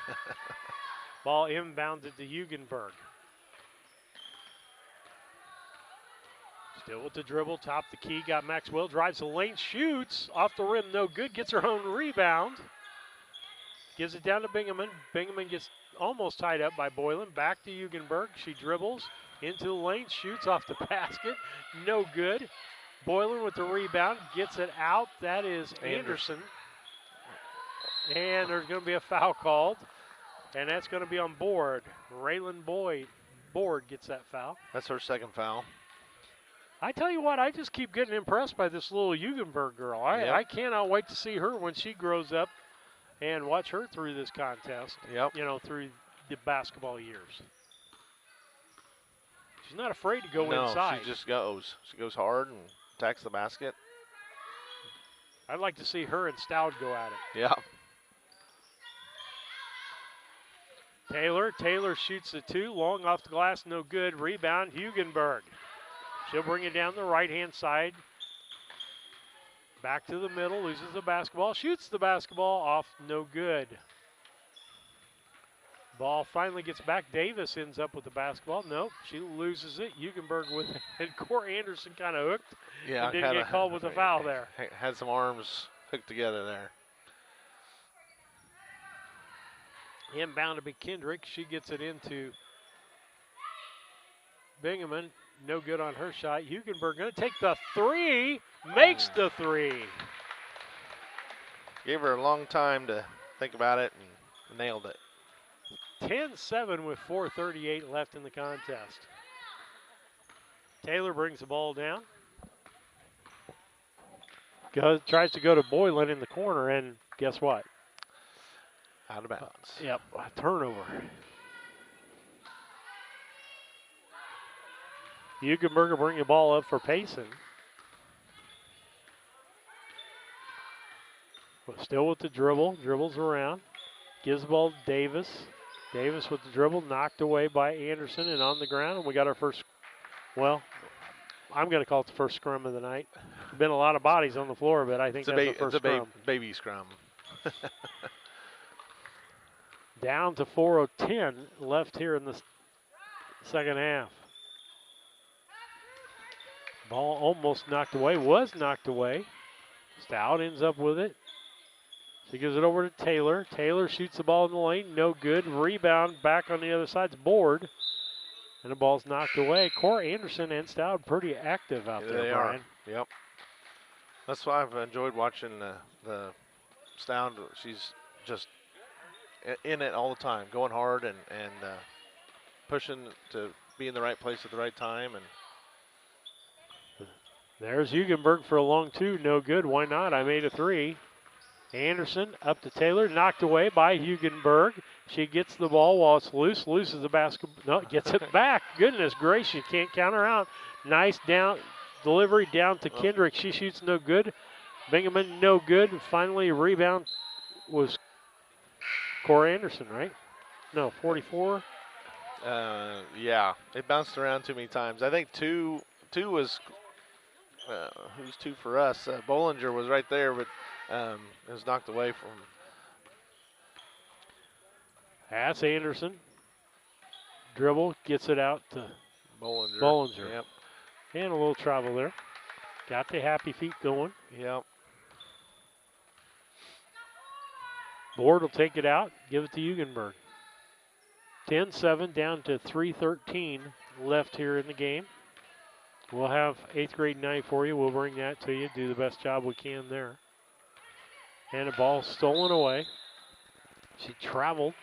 Ball inbounded to Hugenberg. Still with the dribble, top the key, got Maxwell, drives the lane, shoots, off the rim, no good, gets her own rebound. Gives it down to Bingaman. Bingaman gets almost tied up by Boylan. Back to Hugenberg. She dribbles into the lane, shoots off the basket. No good. Boylan with the rebound, gets it out. That is Anderson. And there's going to be a foul called, and that's going to be on Board. Raylan Board gets that foul. That's her second foul. I tell you what, I just keep getting impressed by this little Hugenberg girl. I cannot wait to see her when she grows up and watch her through this contest, through the basketball years. She's not afraid to go inside. She just goes. She goes hard and attacks the basket. I'd like to see her and Stout go at it. Yeah. Taylor shoots the 2, long off the glass, no good. Rebound, Hugenberg. She'll bring it down the right-hand side. Back to the middle, loses the basketball, shoots the basketball off, no good. Ball finally gets back. Davis ends up with the basketball. Nope, she loses it. Hugenberg with it. And Corey Anderson kind of hooked. Yeah, and didn't get called with a foul there. Had some arms hooked together there. Inbound to be Kendrick. She gets it into Bingaman. No good on her shot. Hugenberg going to take the 3. Makes the 3. Gave her a long time to think about it and nailed it. 10-7 with 4:38 left in the contest. Taylor brings the ball down. Tries to go to Boylan in the corner, and guess what? Out of bounds. Yep, turnover. Hugenberg will bring the ball up for Payson. But still with the dribble, dribbles around. Gives the ball to Davis. Davis with the dribble, knocked away by Anderson and on the ground. And we got our first, well, I'm going to call it the first scrum of the night. Been a lot of bodies on the floor, but I think that's the first scrum. Baby scrum. Down to 4:10 left here in the second half. Ball almost knocked away, was knocked away. Stout ends up with it. She gives it over to Taylor. Taylor shoots the ball in the lane, no good. Rebound back on the other side's Board. And the ball's knocked away. Corey Anderson and Stout pretty active out there, Brian. Yep. That's why I've enjoyed watching the Stout. She's just in it all the time, going hard and pushing to be in the right place at the right time. And there's Hugenberg for a long 2, no good. Why not? I made a 3. Anderson up to Taylor, knocked away by Hugenberg. She gets the ball while it's loose, loses the basketball. No, gets it back. Goodness gracious, can't count her out. Nice down delivery down to Kendrick. She shoots no good. Bingaman no good. Finally, a rebound was Corey Anderson, right? No, 44. Yeah, it bounced around too many times. I think two was who's 2 for us. Bollinger was right there, but it was knocked away from. That's Anderson. Dribble, gets it out to Bollinger. Yep. And a little travel there. Got the happy feet going. Yep. Board will take it out, give it to Hugenberg. 10-7 down to 3:13 left here in the game. We'll have 8th grade night for you. We'll bring that to you. Do the best job we can there. And a ball stolen away. She traveled.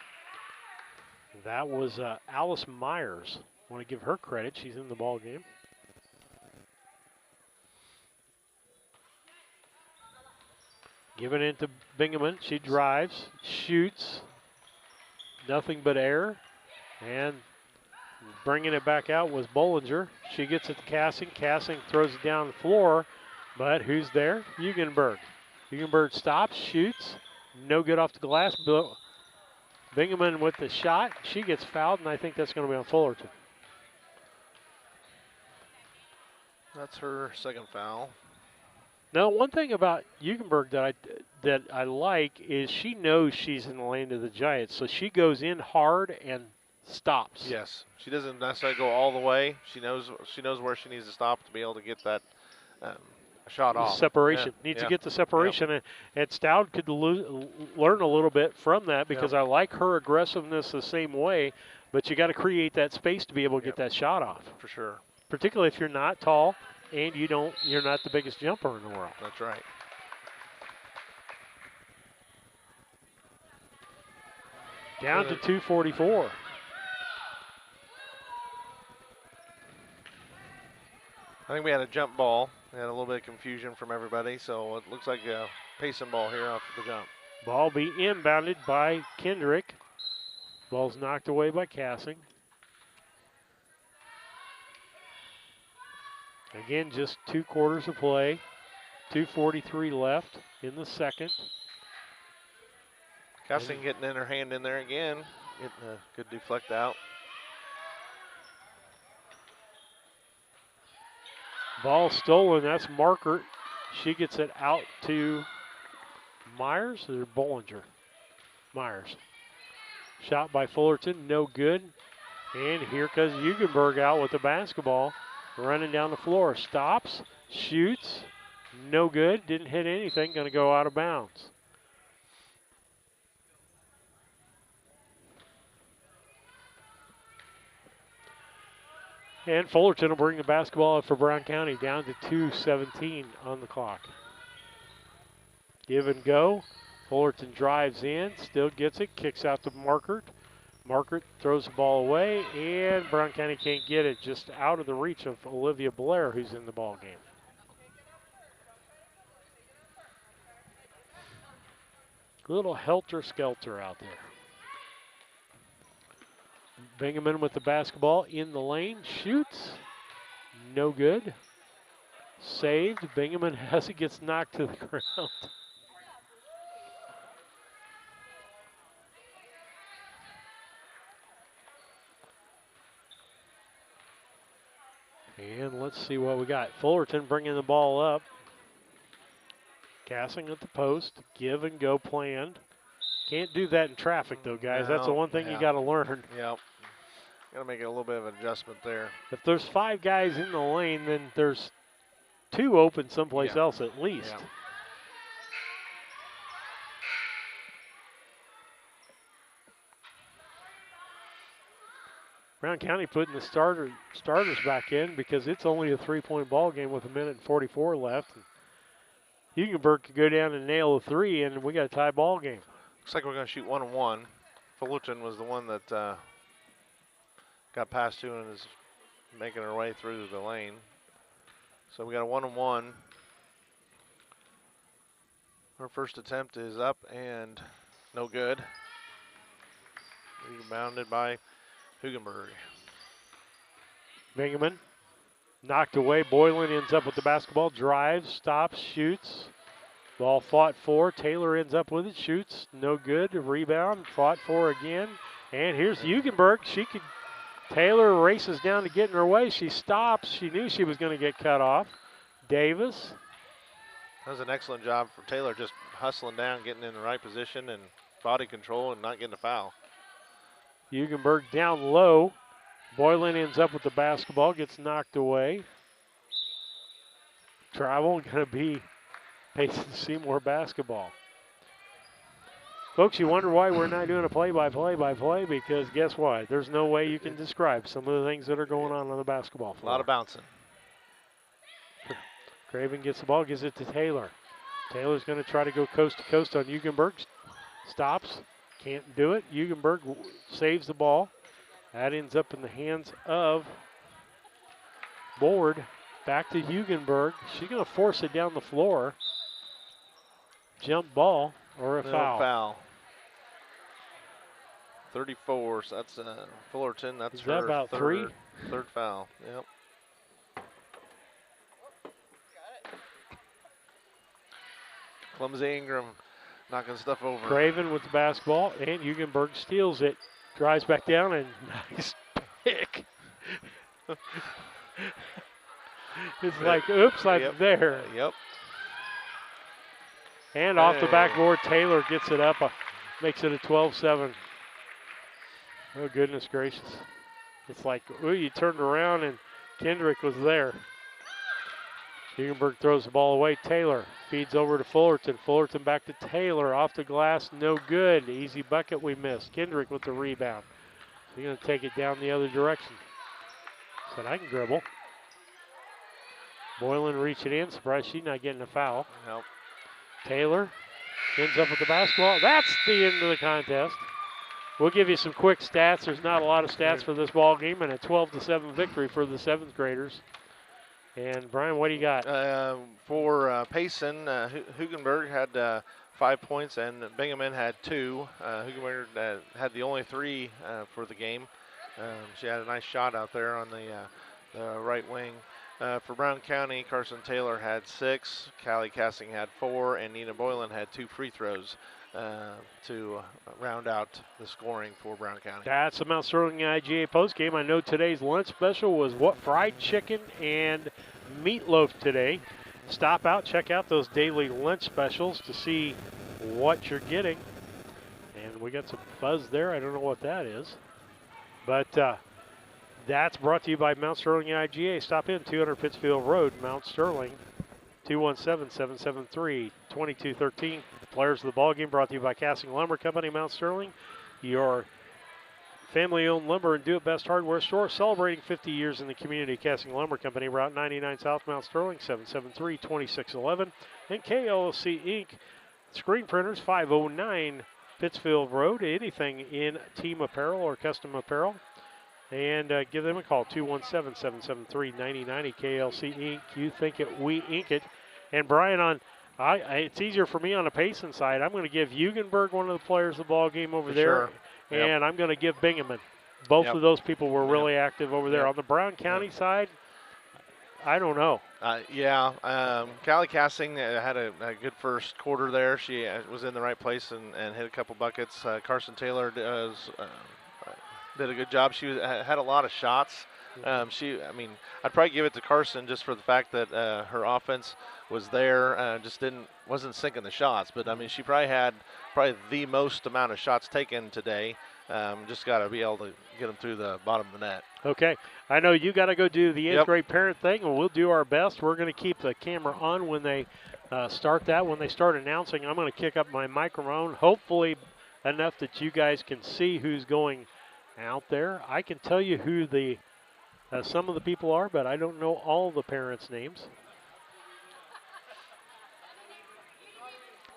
That was Alice Myers. I want to give her credit. She's in the ball game. Giving it to Bingaman. She drives, shoots. Nothing but air. And bringing it back out was Bollinger. She gets it to Cassing. Cassing throws it down the floor. But who's there? Hugenberg. Hugenberg stops, shoots. No good off the glass. Bingaman with the shot. She gets fouled, and I think that's going to be on Fullerton. That's her second foul. Now, one thing about Hugenberg that I like is she knows she's in the lane of the Giants, so she goes in hard and stops. Yes, she doesn't necessarily go all the way. She knows where she needs to stop to be able to get that shot off. Separation. Needs to get the separation, and Stout could learn a little bit from that because I like her aggressiveness the same way, but you got to create that space to be able to get that shot off. For sure. Particularly if you're not tall and you're not the biggest jumper in the world. That's right. Down to 2:44. I think we had a jump ball. We had a little bit of confusion from everybody, so it looks like a Payson ball here off the jump. Ball be inbounded by Kendrick. Ball's knocked away by Cassing. Again, just 2 quarters of play. 2:43 left in the second. Cassing getting in her hand in there again. Getting a good deflect out. Ball stolen. That's Markert. She gets it out to Myers or Bollinger? Myers. Shot by Fullerton. No good. And here comes Hugenberg out with the basketball. Running down the floor. Stops. Shoots. No good. Didn't hit anything. Going to go out of bounds. And Fullerton will bring the basketball up for Brown County, down to 2:17 on the clock. Give and go. Fullerton drives in, still gets it, kicks out to Markert. Markert throws the ball away, and Brown County can't get it, just out of the reach of Olivia Blair, who's in the ball game. Little helter-skelter out there. Bingaman with the basketball in the lane, shoots, no good. Saved, Bingaman as it gets knocked to the ground. And let's see what we got. Fullerton bringing the ball up. Cassing at the post, give and go planned. Can't do that in traffic though, guys. That's the one thing you got to learn. Yep. Got to make a little bit of an adjustment there. If there's 5 guys in the lane, then there's 2 open someplace else at least. Yeah. Brown County putting the starters back in because it's only a 3-point ball game with 1:44 left. Hugenberg could go down and nail a 3, and we got a tie ball game. Looks like we're going to shoot 1-1. Fullerton was the one that got past 2 and is making her way through the lane. So we got a 1-1. Her first attempt is up and no good. Rebounded by Hugenberg. Bingaman knocked away. Boylan ends up with the basketball. Drives, stops, shoots. Ball fought for. Taylor ends up with it. Shoots. No good. Rebound. Fought for again. And here's Hugenberg. Taylor races down to get in her way. She stops. She knew she was going to get cut off. Davis. That was an excellent job for Taylor, just hustling down, getting in the right position and body control and not getting a foul. Hugenberg down low. Boylan ends up with the basketball, gets knocked away. travel going to be Payson Seymour basketball. Folks, you wonder why we're not doing a play-by-play because guess what? There's no way you can describe some of the things that are going on the basketball floor. A lot of bouncing. Craven gets the ball, gives it to Taylor. Taylor's going to try to go coast to coast on Hugenberg. Stops, can't do it. Hugenberg saves the ball. That ends up in the hands of Board. Back to Hugenberg. She's going to force it down the floor. Jump ball or a foul. Foul. 34, so that's Fullerton. That's Is that about three? Third foul, yep. Clumsy Ingram knocking stuff over. Craven with the basketball, and Hugenberg steals it. Drives back down, and nice pick. It's like, oops, I'm there. Yep. And off the backboard, Taylor gets it up, makes it a 12-7. Oh, goodness gracious. It's like, ooh, you turned around and Kendrick was there. Hugenberg throws the ball away. Taylor feeds over to Fullerton. Fullerton back to Taylor. Off the glass, no good. Easy bucket we missed. Kendrick with the rebound. He's going to take it down the other direction. Said, I can dribble. Boylan reach it in. Surprised she's not getting a foul. Nope. Taylor ends up with the basketball. That's the end of the contest. We'll give you some quick stats. There's not a lot of stats for this ball game, and a 12-7 victory for the 7th graders. And Brian, what do you got? For Payson, Hugenberg had 5 points, and Bingaman had 2. Hugenberg had the only 3 for the game. She had a nice shot out there on the right wing. For Brown County, Carson Taylor had 6, Callie Cassing had 4, and Nina Boylan had 2 free throws to round out the scoring for Brown County. That's the Mount Sterling IGA postgame. I know today's lunch special was fried chicken and meatloaf today. Stop out, check out those daily lunch specials to see what you're getting. And we got some buzz there. I don't know what that is. But that's brought to you by Mount Sterling IGA. Stop in 200 Pittsfield Road, Mount Sterling, 217-773-2213. Players of the ball game brought to you by Casting Lumber Company, Mount Sterling, your family-owned lumber and do-it-best hardware store, celebrating 50 years in the community. Casting Lumber Company, Route 99 South, Mount Sterling, 773-2611. And KLC Inc., screen printers, 509 Pittsfield Road. Anything in team apparel or custom apparel. And give them a call, 217-773-9090, KLC Inc. You think it, we ink it. And Brian, it's easier for me on the Payson side. I'm going to give Hugenberg one of the players of the ball game over there. Yep. And I'm going to give Bingaman. Both of those people were really active over there. On the Brown County side, I don't know. Callie Cassing had a good first quarter there. She was in the right place and hit a couple buckets. Carson Taylor did a good job. She had a lot of shots. I'd probably give it to Carson just for the fact that her offense was there, wasn't sinking the shots. But she probably had the most amount of shots taken today. Just got to be able to get them through the bottom of the net. Okay, I know you got to go do the eighth grade parent thing, and we'll do our best. We're going to keep the camera on when they start that. When they start announcing, I'm going to kick up my microphone, hopefully enough that you guys can see who's going out there. I can tell you who the some of the people are, but I don't know all the parents' names.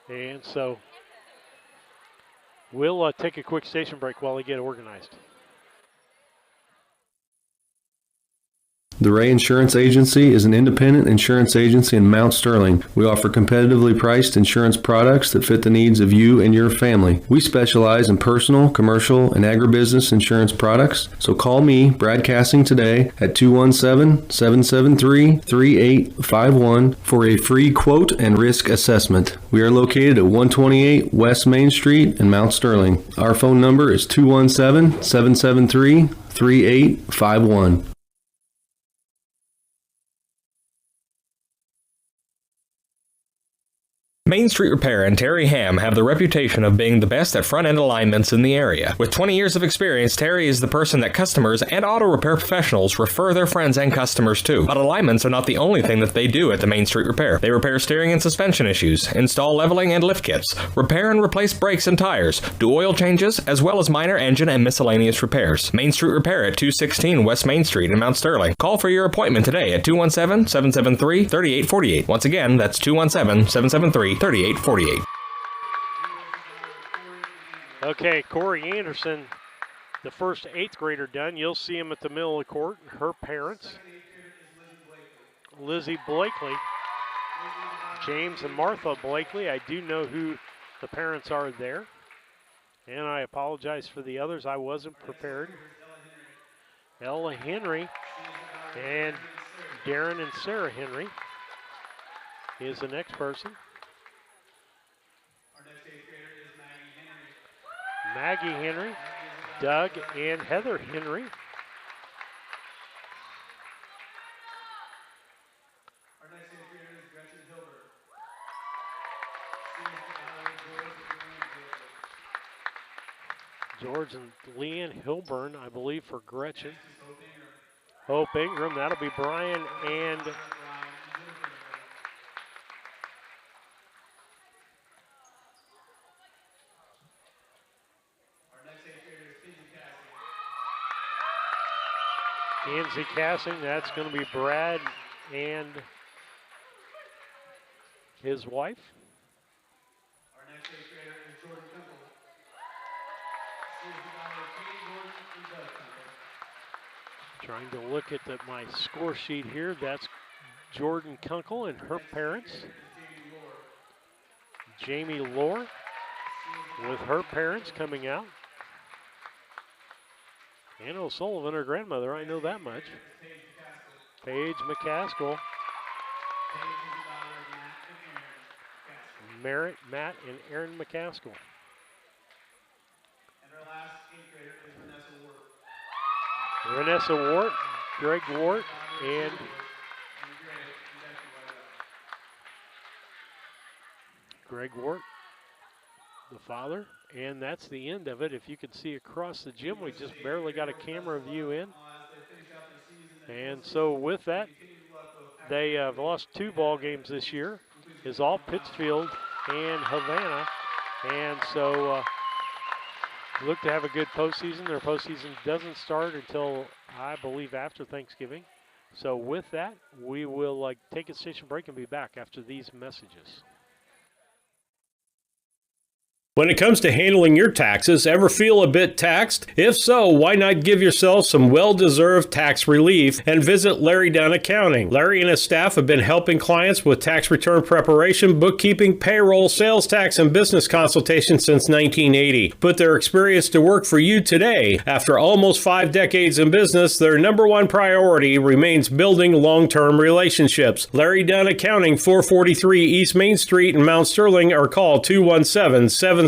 And so we'll take a quick station break while they get organized. The Ray Insurance Agency is an independent insurance agency in Mount Sterling. We offer competitively priced insurance products that fit the needs of you and your family. We specialize in personal, commercial, and agribusiness insurance products. So call me, Brad Cassing, today at 217-773-3851 for a free quote and risk assessment. We are located at 128 West Main Street in Mount Sterling. Our phone number is 217-773-3851. Main Street Repair and Terry Ham have the reputation of being the best at front-end alignments in the area. With 20 years of experience, Terry is the person that customers and auto repair professionals refer their friends and customers to. But alignments are not the only thing that they do at the Main Street Repair. They repair steering and suspension issues, install leveling and lift kits, repair and replace brakes and tires, do oil changes, as well as minor engine and miscellaneous repairs. Main Street Repair at 216 West Main Street in Mount Sterling. Call for your appointment today at 217-773-3848. Once again, that's 217-773-3848. Okay, Corey Anderson, the first 8th grader done. You'll see him at the middle of the court. Her parents, Lizzie Blakely, James and Martha Blakely. I do know who the parents are there. And I apologize for the others. I wasn't prepared. Ella Henry and Darren and Sarah Henry is the next person. Maggie Henry, Doug and Heather Henry. George and Leanne Hilburn, I believe, for Gretchen. Hope Ingram, that'll be Brian and Nancy Cassing, that's going to be Brad and his wife. Trying to look at my score sheet here. That's Jordan Kunkel and her parents. Jamie Lohr with her parents coming out. Anna O'Sullivan, her grandmother, I know that much. Paige McCaskill. Merritt, Matt, and Aaron McCaskill. And our last 8th grader is Vanessa Vanessa Wart. Wart, Greg Wart, and Greg Wart, the father. And that's the end of it. If you can see across the gym, we just barely got a camera view in. And so with that, they have lost 2 ball games this year. Is all Pittsfield and Havana. And so look to have a good postseason. Their postseason doesn't start until, I believe, after Thanksgiving. So with that, we will take a station break and be back after these messages. When it comes to handling your taxes, ever feel a bit taxed? If so, why not give yourself some well-deserved tax relief and visit Larry Dunn Accounting. Larry and his staff have been helping clients with tax return preparation, bookkeeping, payroll, sales tax, and business consultation since 1980. Put their experience to work for you today. After almost 5 decades in business, their number one priority remains building long-term relationships. Larry Dunn Accounting, 443 East Main Street in Mount Sterling, or call 217-773-3400.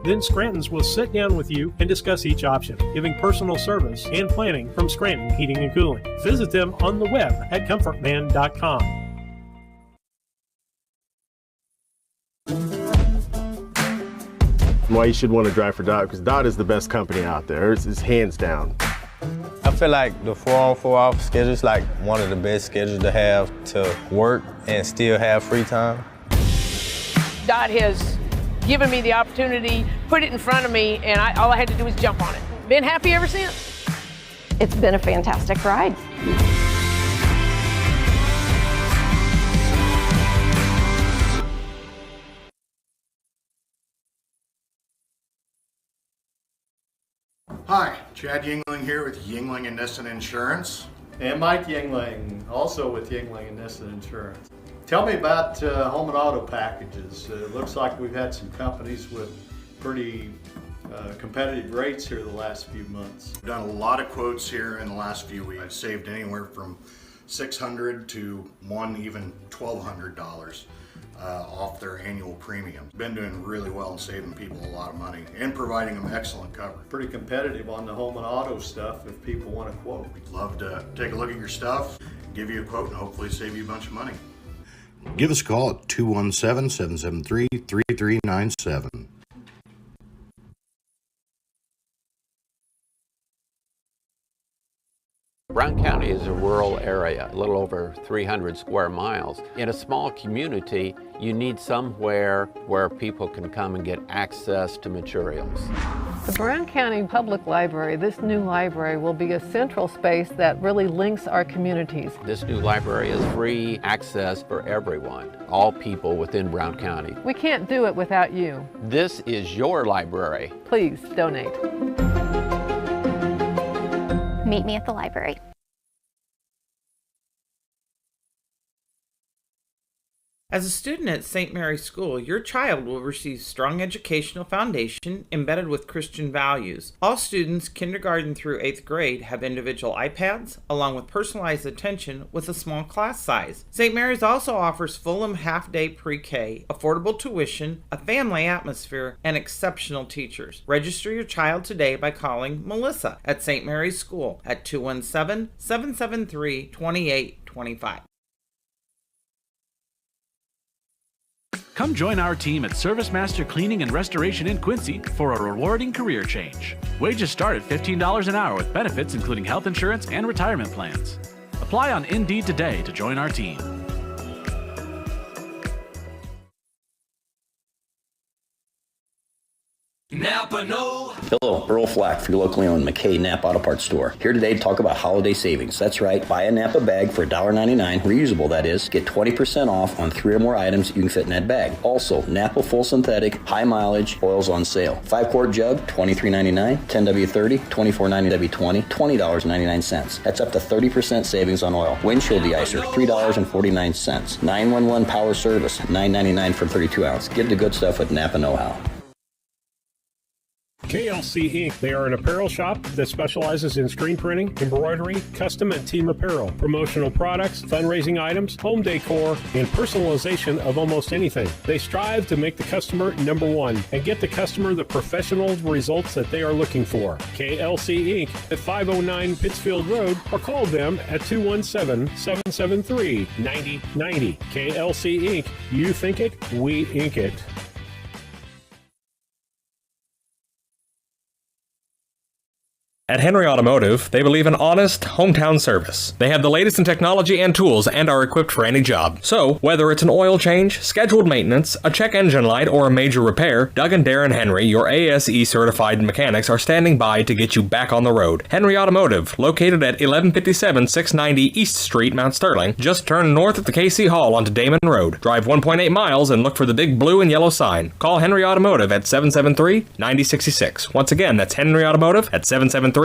Then Scranton's will sit down with you and discuss each option, giving personal service and planning from Scranton Heating and Cooling. Visit them on the web at comfortman.com. Why you should want to drive for Dot, because Dot is the best company out there. It's hands down. I feel like the 4-on, 4-off schedule is like one of the best schedules to have to work and still have free time. Dot has given me the opportunity, put it in front of me, and all I had to do was jump on it. Been happy ever since. It's been a fantastic ride. Hi, Chad Yingling here with Yingling and Nissen Insurance. And Mike Yingling, also with Yingling and Nissen Insurance. Tell me about home and auto packages. It looks like we've had some companies with pretty competitive rates here the last few months. We've done a lot of quotes here in the last few weeks. I've saved anywhere from $600 to even $1,200 off their annual premium. Been doing really well and saving people a lot of money and providing them excellent coverage. Pretty competitive on the home and auto stuff if people want to quote. We'd love to take a look at your stuff, give you a quote, and hopefully save you a bunch of money. Give us a call at 217-773-3397. Brown County is a rural area, a little over 300 square miles. In a small community, you need somewhere where people can come and get access to materials. The Brown County Public Library, this new library, will be a central space that really links our communities. This new library is free access for everyone, all people within Brown County. We can't do it without you. This is your library. Please donate. Meet me at the library. As a student at St. Mary's School, your child will receive strong educational foundation embedded with Christian values. All students, kindergarten through 8th grade, have individual iPads, along with personalized attention with a small class size. St. Mary's also offers Fulham half-day pre-K, affordable tuition, a family atmosphere, and exceptional teachers. Register your child today by calling Melissa at St. Mary's School at 217-773-2825. Come join our team at Service Master Cleaning and Restoration in Quincy for a rewarding career change. Wages start at $15 an hour with benefits including health insurance and retirement plans. Apply on Indeed today to join our team. Napa Know. Hello, Earl Flack for your locally owned McKay Napa Auto Parts store. Here today to talk about holiday savings. That's right, buy a Napa bag for $1.99, reusable that is. Get 20% off on 3 or more items you can fit in that bag. Also, Napa full synthetic, high mileage, oils on sale. 5-quart jug, $23.99, 10W30, $24.90W20, $20.99. That's up to 30% savings on oil. Windshield deicer, $3.49. 911 power service, $9.99 for 32 ounce. Get the good stuff with Napa Know-How. KLC Inc. They are an apparel shop that specializes in screen printing, embroidery, custom and team apparel, promotional products, fundraising items, home decor, and personalization of almost anything. They strive to make the customer number one and get the customer the professional results that they are looking for. KLC Inc. at 509 Pittsfield Road or call them at 217-773-9090. KLC Inc. You think it, we ink it. At Henry Automotive, they believe in honest, hometown service. They have the latest in technology and tools and are equipped for any job. So, whether it's an oil change, scheduled maintenance, a check engine light, or a major repair, Doug and Darren Henry, your ASE certified mechanics, are standing by to get you back on the road. Henry Automotive, located at 1157 690 East Street, Mount Sterling. Just turn north at the KC Hall onto Damon Road. Drive 1.8 miles and look for the big blue and yellow sign. Call Henry Automotive at 773-9066. Once again, that's Henry Automotive at 773-9066.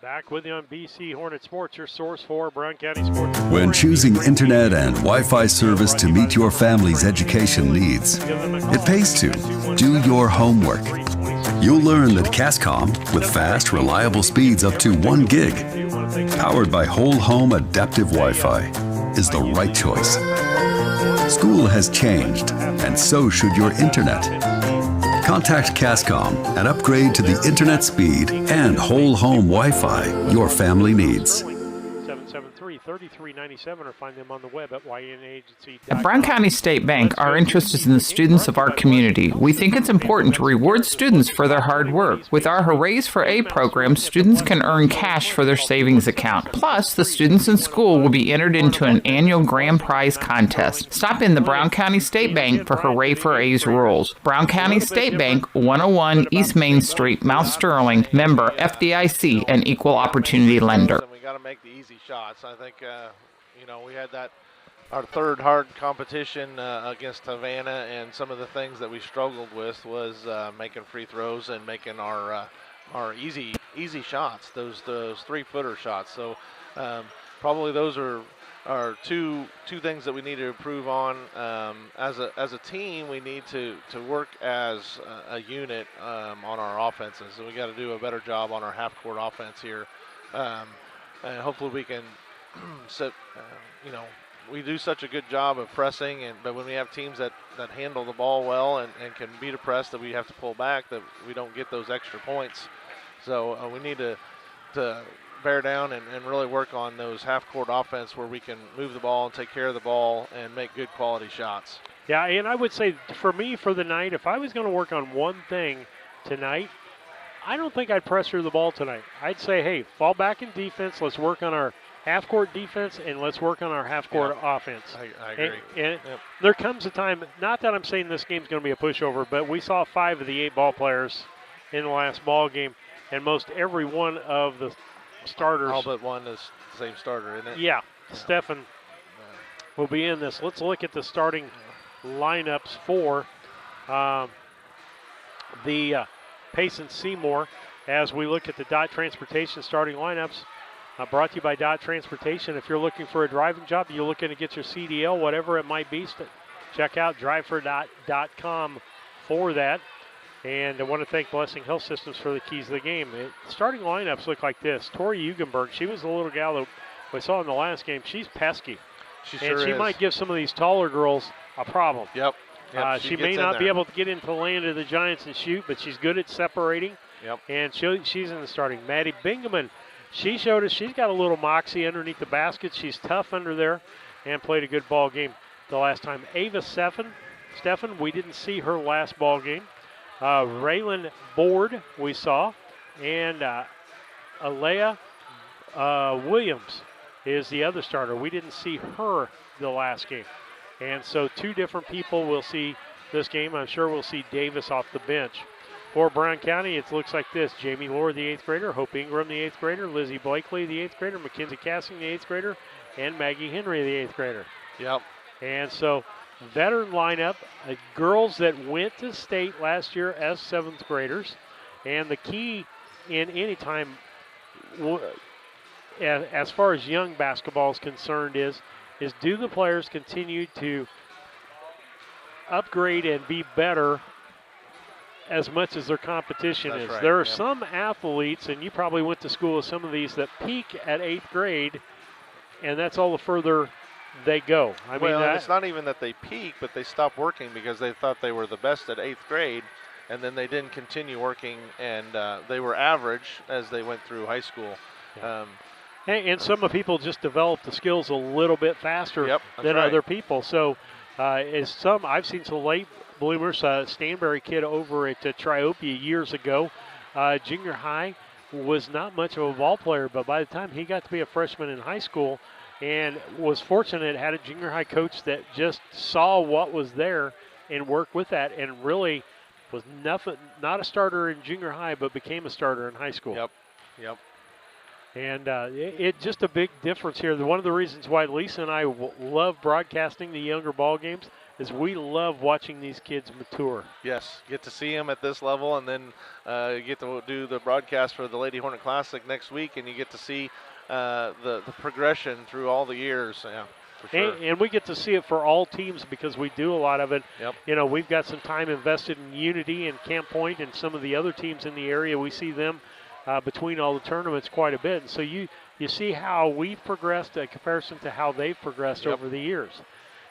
Back with you on BC Hornet Sports, your source for Brown County sports. When choosing internet and Wi-Fi service to meet your family's education needs, it pays to do your homework. You'll learn that Cascom, with fast, reliable speeds up to 1 gig, powered by whole home adaptive Wi-Fi, is the right choice. School has changed, and so should your internet. Contact Cascom and upgrade to the internet speed and whole home Wi-Fi your family needs. 773-3397 or find them on the web at ynagency.com. At Brown County State Bank, our interest is in the students of our community. We think it's important to reward students for their hard work. With our Hoorays for A program, students can earn cash for their savings account. Plus, the students in school will be entered into an annual grand prize contest. Stop in the Brown County State Bank for Hooray for A's rules. Brown County State Bank, 101 East Main Street, Mount Sterling, member FDIC, and equal opportunity lender. We got to make the easy shots. I think, we had our third hard competition against Havana, and some of the things that we struggled with was making free throws and making our easy shots, those 3-footer shots. So probably those are two things that we need to improve on. As a team, we need to work as a unit on our offenses, and we got to do a better job on our half-court offense here. And hopefully we can we do such a good job of pressing, but when we have teams that handle the ball well and can beat a press that we have to pull back, that we don't get those extra points. So we need to bear down and really work on those half-court offense where we can move the ball and take care of the ball and make good quality shots. Yeah, and I would say for me, for the night, if I was going to work on one thing tonight, I don't think I'd pressure the ball tonight. I'd say, hey, fall back in defense. Let's work on our half-court defense, and let's work on our half-court offense. I agree. And there comes a time, not that I'm saying this game's going to be a pushover, but we saw 5 of the 8 ball players in the last ball game, and most every one of the starters. All but one is the same starter, isn't it? Yeah. Stefan will be in this. Let's look at the starting lineups for the Payson Seymour as we look at the Dot Transportation starting lineups. Brought to you by Dot Transportation. If you're looking for a driving job, you're looking to get your CDL, whatever it might be, check out drivefordot.com for that. And I want to thank Blessing Health Systems for the keys to the game. Starting lineups look like this. Tori Eugenberg, she was the little gal that we saw in the last game. She's pesky. She might give some of these taller girls a problem. Yep. She may not be able to get into the land of the Giants and shoot, but she's good at separating. Yep. And she's in the starting. Maddie Bingaman, she showed us she's got a little moxie underneath the basket. She's tough under there and played a good ball game the last time. Ava Stefan, we didn't see her last ball game. Raylan Board we saw. And Alea Williams is the other starter. We didn't see her the last game. And so 2 different people will see this game. I'm sure we'll see Davis off the bench. For Brown County, it looks like this. Jamie Lohr, the 8th grader. Hope Ingram, the 8th grader. Lizzie Blakely, the 8th grader. Mackenzie Cassing, the 8th grader. And Maggie Henry, the 8th grader. Yep. And so veteran lineup, girls that went to state last year as 7th graders. And the key in any time, as far as young basketball is concerned, is do the players continue to upgrade and be better as much as their competition is. Right. There are some athletes, and you probably went to school with some of these, that peak at 8th grade, and that's all the further they go. It's not even that they peak, but they stop working because they thought they were the best at 8th grade, and then they didn't continue working, and they were average as they went through high school. Yeah. And some of people just develop the skills a little bit faster than other people. So I've seen some late bloomers. Stanberry kid over at Triopia years ago, junior high, was not much of a ball player, but by the time he got to be a freshman in high school and was fortunate, had a junior high coach that just saw what was there and worked with that, and really was not a starter in junior high, but became a starter in high school. Yep. And it just a big difference here. One of the reasons why Lisa and I love broadcasting the younger ball games is we love watching these kids mature. Yes, get to see them at this level, and then you get to do the broadcast for the Lady Hornet Classic next week, and you get to see the progression through all the years. Yeah, for sure. And we get to see it for all teams because we do a lot of it. Yep. We've got some time invested in Unity and Camp Point and some of the other teams in the area. We see them between all the tournaments quite a bit. And so you see how we've progressed in comparison to how they've progressed over the years.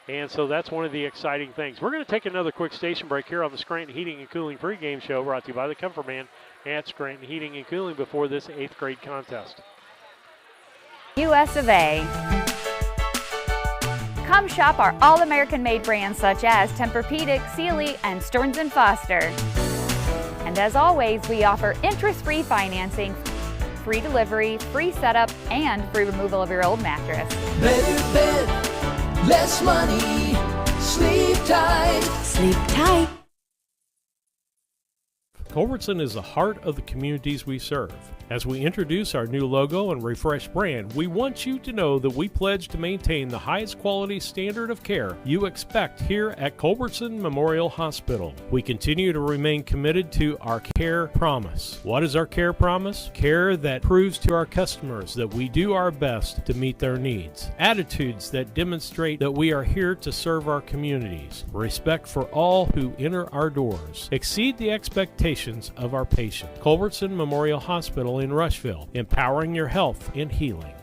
And so that's one of the exciting things. We're going to take another quick station break here on the Scranton Heating and Cooling pregame show, brought to you by the Comfort Man at Scranton Heating and Cooling before this 8th grade contest. US of A. Come shop our all-American made brands such as Tempur-Pedic, Sealy, and Stearns & Foster. And as always, we offer interest-free financing, free delivery, free setup, and free removal of your old mattress. Better bed, less money, sleep tight. Sleep tight. Culbertson is the heart of the communities we serve. As we introduce our new logo and refreshed brand, we want you to know that we pledge to maintain the highest quality standard of care you expect here at Culbertson Memorial Hospital. We continue to remain committed to our care promise. What is our care promise? Care that proves to our customers that we do our best to meet their needs. Attitudes that demonstrate that we are here to serve our communities. Respect for all who enter our doors. Exceed the expectations of our patient. Culbertson Memorial Hospital in Rushville, empowering your health and healing.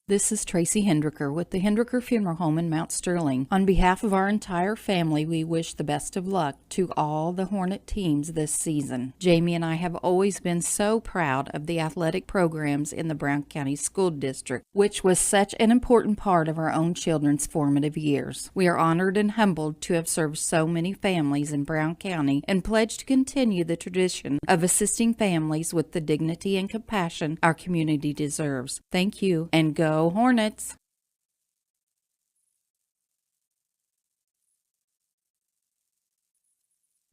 This is Tracy Hendricker with the Hendricker Funeral Home in Mount Sterling. On behalf of our entire family, we wish the best of luck to all the Hornet teams this season. Jamie and I have always been so proud of the athletic programs in the Brown County School District, which was such an important part of our own children's formative years. We are honored and humbled to have served so many families in Brown County and pledge to continue the tradition of assisting families with the dignity and compassion our community deserves. Thank you, and go Hornets!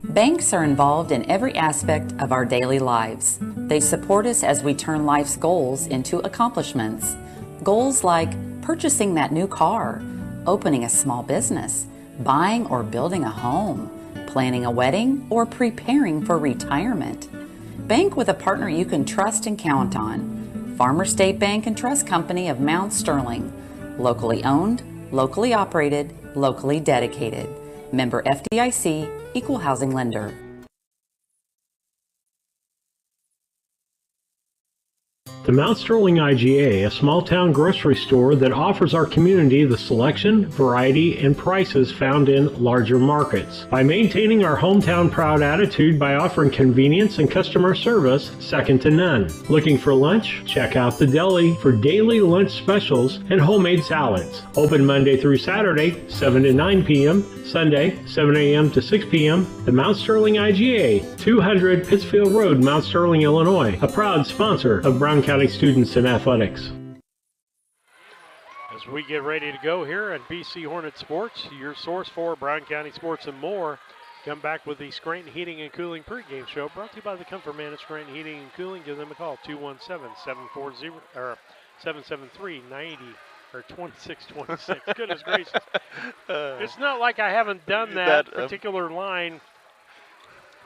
Banks are involved in every aspect of our daily lives. They support us as we turn life's goals into accomplishments. Goals like purchasing that new car, opening a small business, buying or building a home, planning a wedding, or preparing for retirement. Bank with a partner you can trust and count on. Farmer State Bank and Trust Company of Mount Sterling. Locally owned, locally operated, locally dedicated. Member FDIC, Equal Housing Lender. The Mount Sterling IGA, a small-town grocery store that offers our community the selection, variety, and prices found in larger markets. By maintaining our hometown proud attitude by offering convenience and customer service second to none. Looking for lunch? Check out the deli for daily lunch specials and homemade salads. Open Monday through Saturday, 7 to 9 p.m., Sunday, 7 a.m. to 6 p.m. The Mount Sterling IGA, 200 Pittsfield Road, Mount Sterling, Illinois, a proud sponsor of Brown County students in athletics. As we get ready to go here at BC Hornet Sports, your source for Brown County sports and more, come back with the Scranton Heating and Cooling pregame show, brought to you by the Comfort Man at Scranton Heating and Cooling. Give them a call, 217-740 or 773-90 or 2626. Goodness gracious! It's not like I haven't done that particular line.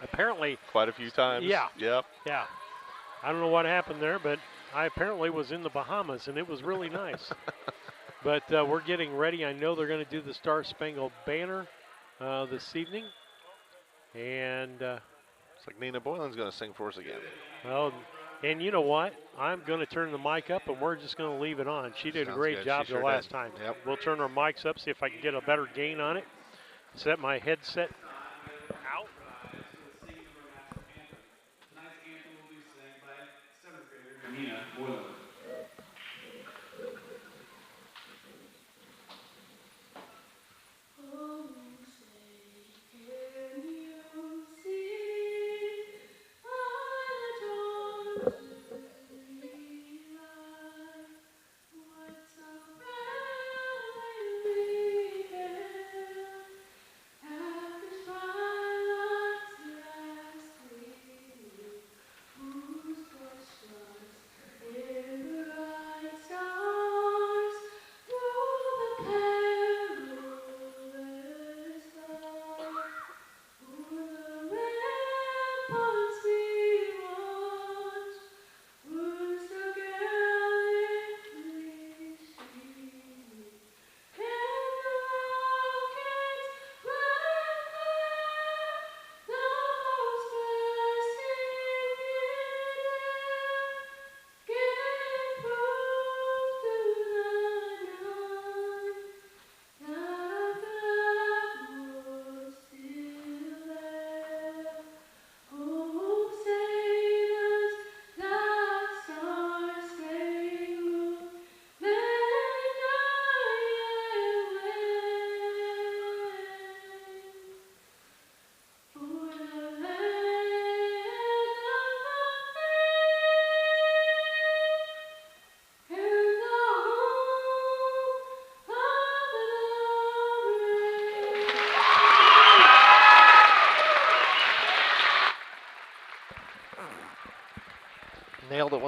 Apparently, quite a few times. Yeah. Yep. Yeah. I don't know what happened there, but I apparently was in the Bahamas, and it was really nice. But we're getting ready. I know they're going to do the Star Spangled Banner this evening. And it's like Nina Boylan's going to sing for us again. Well, and you know what? I'm going to turn the mic up, and we're just going to leave it on. She did a great job the last time. Yep. We'll turn our mics up, see if I can get a better gain on it. Set my headset out. Nina Boylan. Yeah.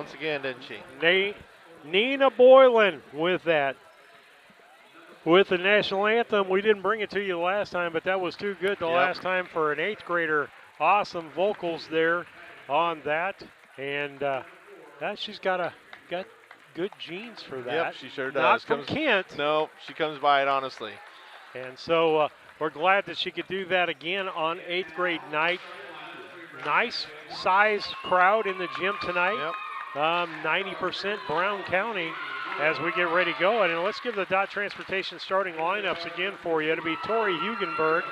once again, didn't she? Nina Boylan with that. With the national anthem, we didn't bring it to you last time, but that was too good the last time for an 8th grader. Awesome vocals there on that, and she's got good genes for that. Yep, she sure does. Not from Kent. No, she comes by it honestly. And so we're glad that she could do that again on 8th grade night. Nice size crowd in the gym tonight. Yep. 90% Brown County as we get ready to go. And let's give the Dot Transportation starting lineups again for you. It'll be Tori Hugenberg,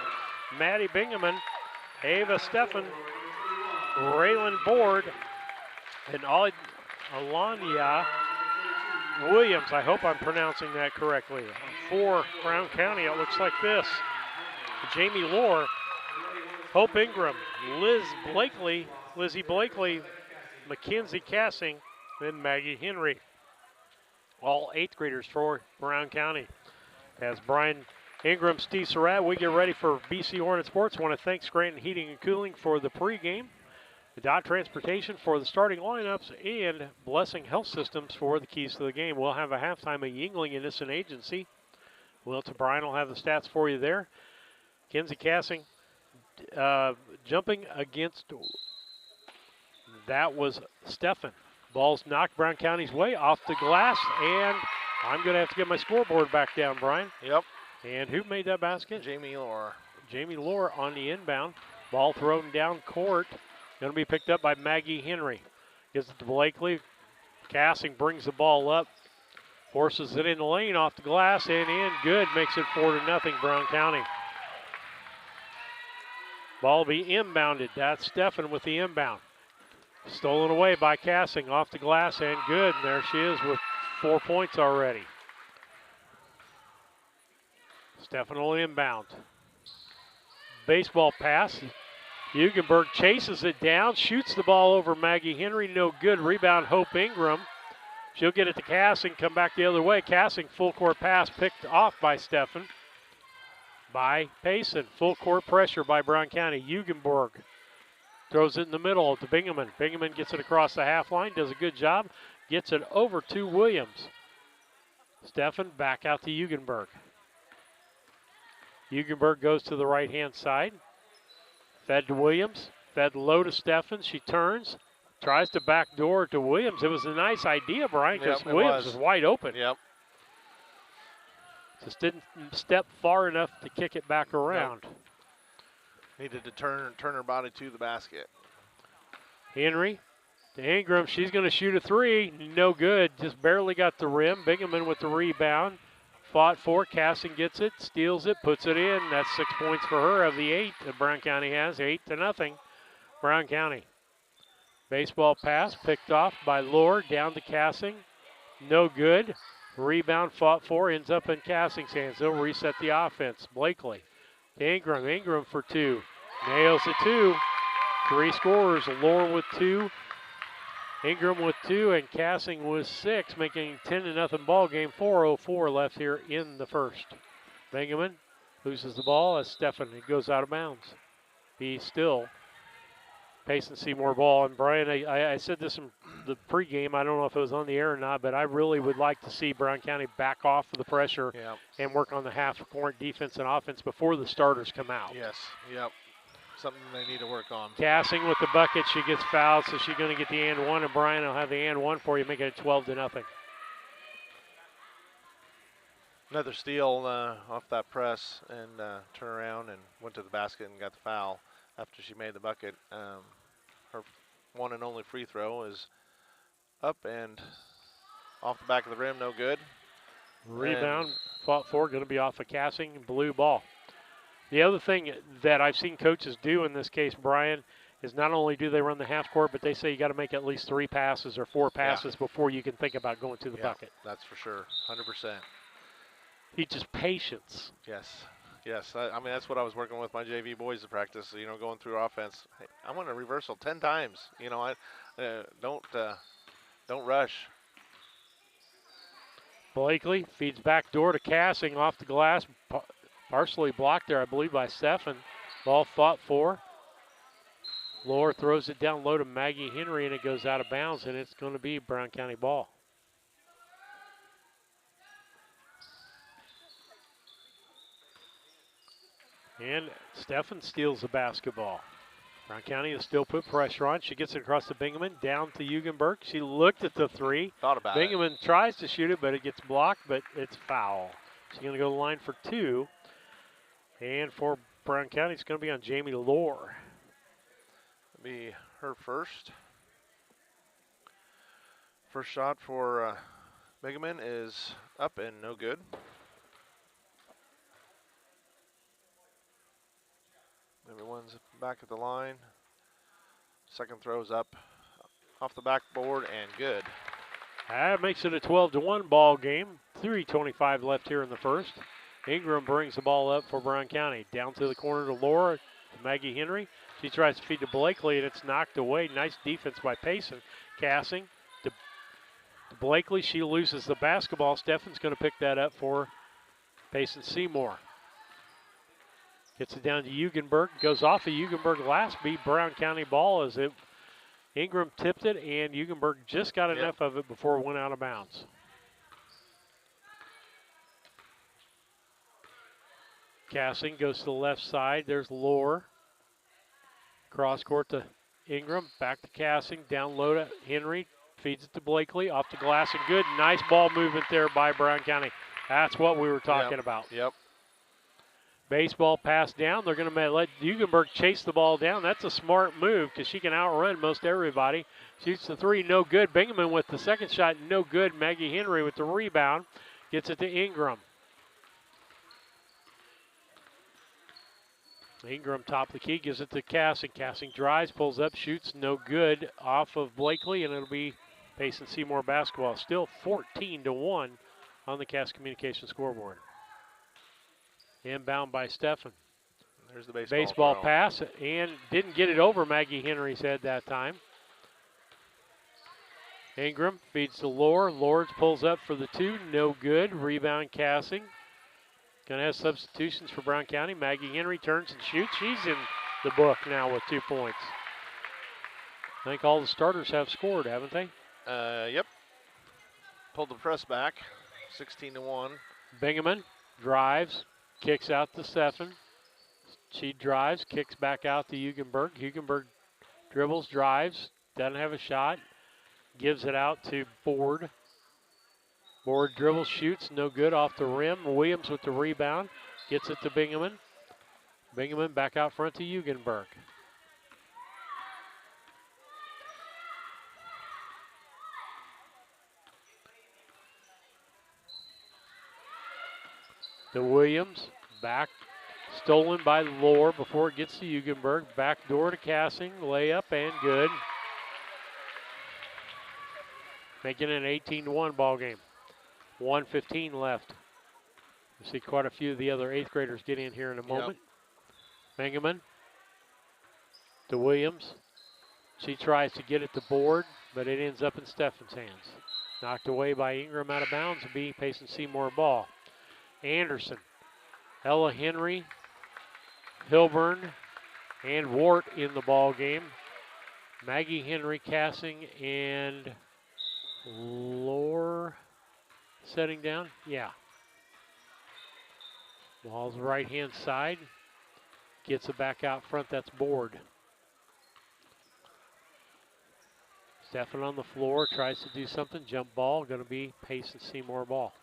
Maddie Bingaman, Ava Steffen, Raylan Board, and Alania Williams. I hope I'm pronouncing that correctly. For Brown County, it looks like this. Jamie Lohr, Hope Ingram, Lizzie Blakely, Mackenzie Cassing, and Maggie Henry. All 8th graders for Brown County. As Brian Ingram, Steve Surratt, we get ready for BC Hornet Sports. I want to thank Scranton Heating and Cooling for the pregame, the Dot Transportation for the starting lineups, and Blessing Health Systems for the keys to the game. We'll have a halftime of Yingling and Innocent Agency. Wilton Bryan will have the stats for you there. Kenzie Cassing jumping against, that was Steffen. Ball's knocked Brown County's way off the glass, and I'm going to have to get my scoreboard back down, Brian. Yep. And who made that basket? Jamie Lohr. Jamie Lohr on the inbound. Ball thrown down court. Going to be picked up by Maggie Henry. Gives it to Blakely. Cassing brings the ball up. Forces it in the lane off the glass and in. Good. Makes it 4-0 Brown County. Ball be inbounded. That's Steffen with the inbound. Stolen away by Cassing off the glass and good. And there she is with 4 points already. Steffen will inbound. Baseball pass. Hugenberg chases it down, shoots the ball over Maggie Henry. No good. Rebound, Hope Ingram. She'll get it to Cassing, come back the other way. Cassing, full court pass picked off by Steffen. By Payson. Full court pressure by Brown County. Hugenberg throws it in the middle to Bingaman. Bingaman gets it across the half line, does a good job. Gets it over to Williams. Steffen back out to Hugenberg. Hugenberg goes to the right-hand side. Fed to Williams. Fed low to Steffen. She turns. Tries to backdoor to Williams. It was a nice idea, Brian, because Williams was wide open. Yep. Just didn't step far enough to kick it back around. Nope. Needed to turn her body to the basket. Henry to Ingram. She's going to shoot a three. No good. Just barely got the rim. Bingaman with the rebound. Fought for. Cassing gets it. Steals it. Puts it in. That's 6 points for her of the 8 that Brown County has. 8-0. Brown County. Baseball pass picked off by Lohr. Down to Cassing. No good. Rebound fought for. Ends up in Cassing's hands. They'll reset the offense. Blakely. Ingram. Ingram for two. Nails it two. 3 scorers. Lohr with 2. Ingram with 2 and Cassing with 6, making 10-0 ball game. 4:04 left here in the first. Bingaman loses the ball as Steffen goes out of bounds. He's still Payson Seymour ball. And Brian, I said this in the pregame. I don't know if it was on the air or not, but I really would like to see Brown County back off of the pressure and work on the half-court defense and offense before the starters come out. Yes, yep. Something they need to work on. Cassing with the bucket. She gets fouled, so she's going to get the and one, and Brian will have the and one for you, making it 12-0. Another steal off that press and turn around and went to the basket and got the foul after she made the bucket. Her one and only free throw is up and off the back of the rim, no good. Rebound, fought for, going to be off a Cassing, blue ball. The other thing that I've seen coaches do in this case, Brian, is not only do they run the half court, but they say you got to make at least 3 passes or 4 passes before you can think about going to the bucket. That's for sure, 100%. Teaches patience. Yes, yes. I mean, that's what I was working with my JV boys to practice. You know, going through offense. Hey, I want a reversal 10 times. You know, don't rush. Blakely feeds back door to Cassing off the glass. Partially blocked there, I believe, by Steffen. Ball fought for. Lohr throws it down low to Maggie Henry, and it goes out of bounds, and it's going to be Brown County ball. And Steffen steals the basketball. Brown County has still put pressure on. She gets it across to Bingaman, down to Hugenberg. She looked at the three. Thought about it. Bingaman tries to shoot it, but it gets blocked, but it's foul. She's going to go to the line for two. And for Brown County, it's going to be on Jamie Lohr. It'll be her first. First shot for Bingaman is up and no good. Everyone's back at the line. Second throw's up off the backboard and good. That makes it a 12-1 ball game. 3:25 left here in the first. Ingram brings the ball up for Brown County. Down to the corner to Laura, to Maggie Henry. She tries to feed to Blakely, and it's knocked away. Nice defense by Payson. Cassing to Blakely. She loses the basketball. Steffen's going to pick that up for Payson Seymour. Gets it down to Hugenberg. Goes off of Hugenberg last beat. Brown County ball as it. Ingram tipped it, and Hugenberg just got enough of it before it went out of bounds. Cassing goes to the left side. There's Lohr. Cross court to Ingram. Back to Cassing. Down low to Henry. Feeds it to Blakely. Off the glass and good. Nice ball movement there by Brown County. That's what we were talking about. Yep. Baseball pass down. They're going to let Hugenberg chase the ball down. That's a smart move because she can outrun most everybody. Shoots the three, no good. Bingaman with the second shot, no good. Maggie Henry with the rebound. Gets it to Ingram. Ingram top of the key, gives it to Cassing. Cassing drives, pulls up, shoots, no good. Off of Blakely, and it'll be Payson Seymour basketball. Still 14-1 on the Cass Communication scoreboard. Inbound by Steffen. There's the baseball throw. Pass, and didn't get it over Maggie Henry's head that time. Ingram feeds to Lohr. Lohr pulls up for the two, no good. Rebound Cassing. Gonna have substitutions for Brown County. Maggie Henry turns and shoots. She's in the book now with 2 points. I think all the starters have scored, haven't they? Yep. Pulled the press back, 16-1. Bingaman drives, kicks out to Steffen. She drives, kicks back out to Hugenberg. Hugenberg dribbles, drives, doesn't have a shot. Gives it out to Board. Board dribbles, shoots, no good off the rim. Williams with the rebound, gets it to Bingaman. Bingaman back out front to Hugenberg. To Williams, back, stolen by Lohr before it gets to Hugenberg. Back door to Cassing, layup and good. Making it an 18-1 ball game. 1:15 left. We'll see quite a few of the other 8th graders get in here in a moment. Bingaman to Williams. She tries to get it to Board, but it ends up in Steffen's hands. Knocked away by Ingram out of bounds and be Payson Seymour ball. Anderson, Ella Henry, Hilburn, and Wart in the ball game. Maggie Henry, Cassing, and Lohr setting down. Yeah. Ball's right-hand side. Gets it back out front. That's Board. Steffen on the floor, tries to do something. Jump ball, going to be Payson Seymour ball.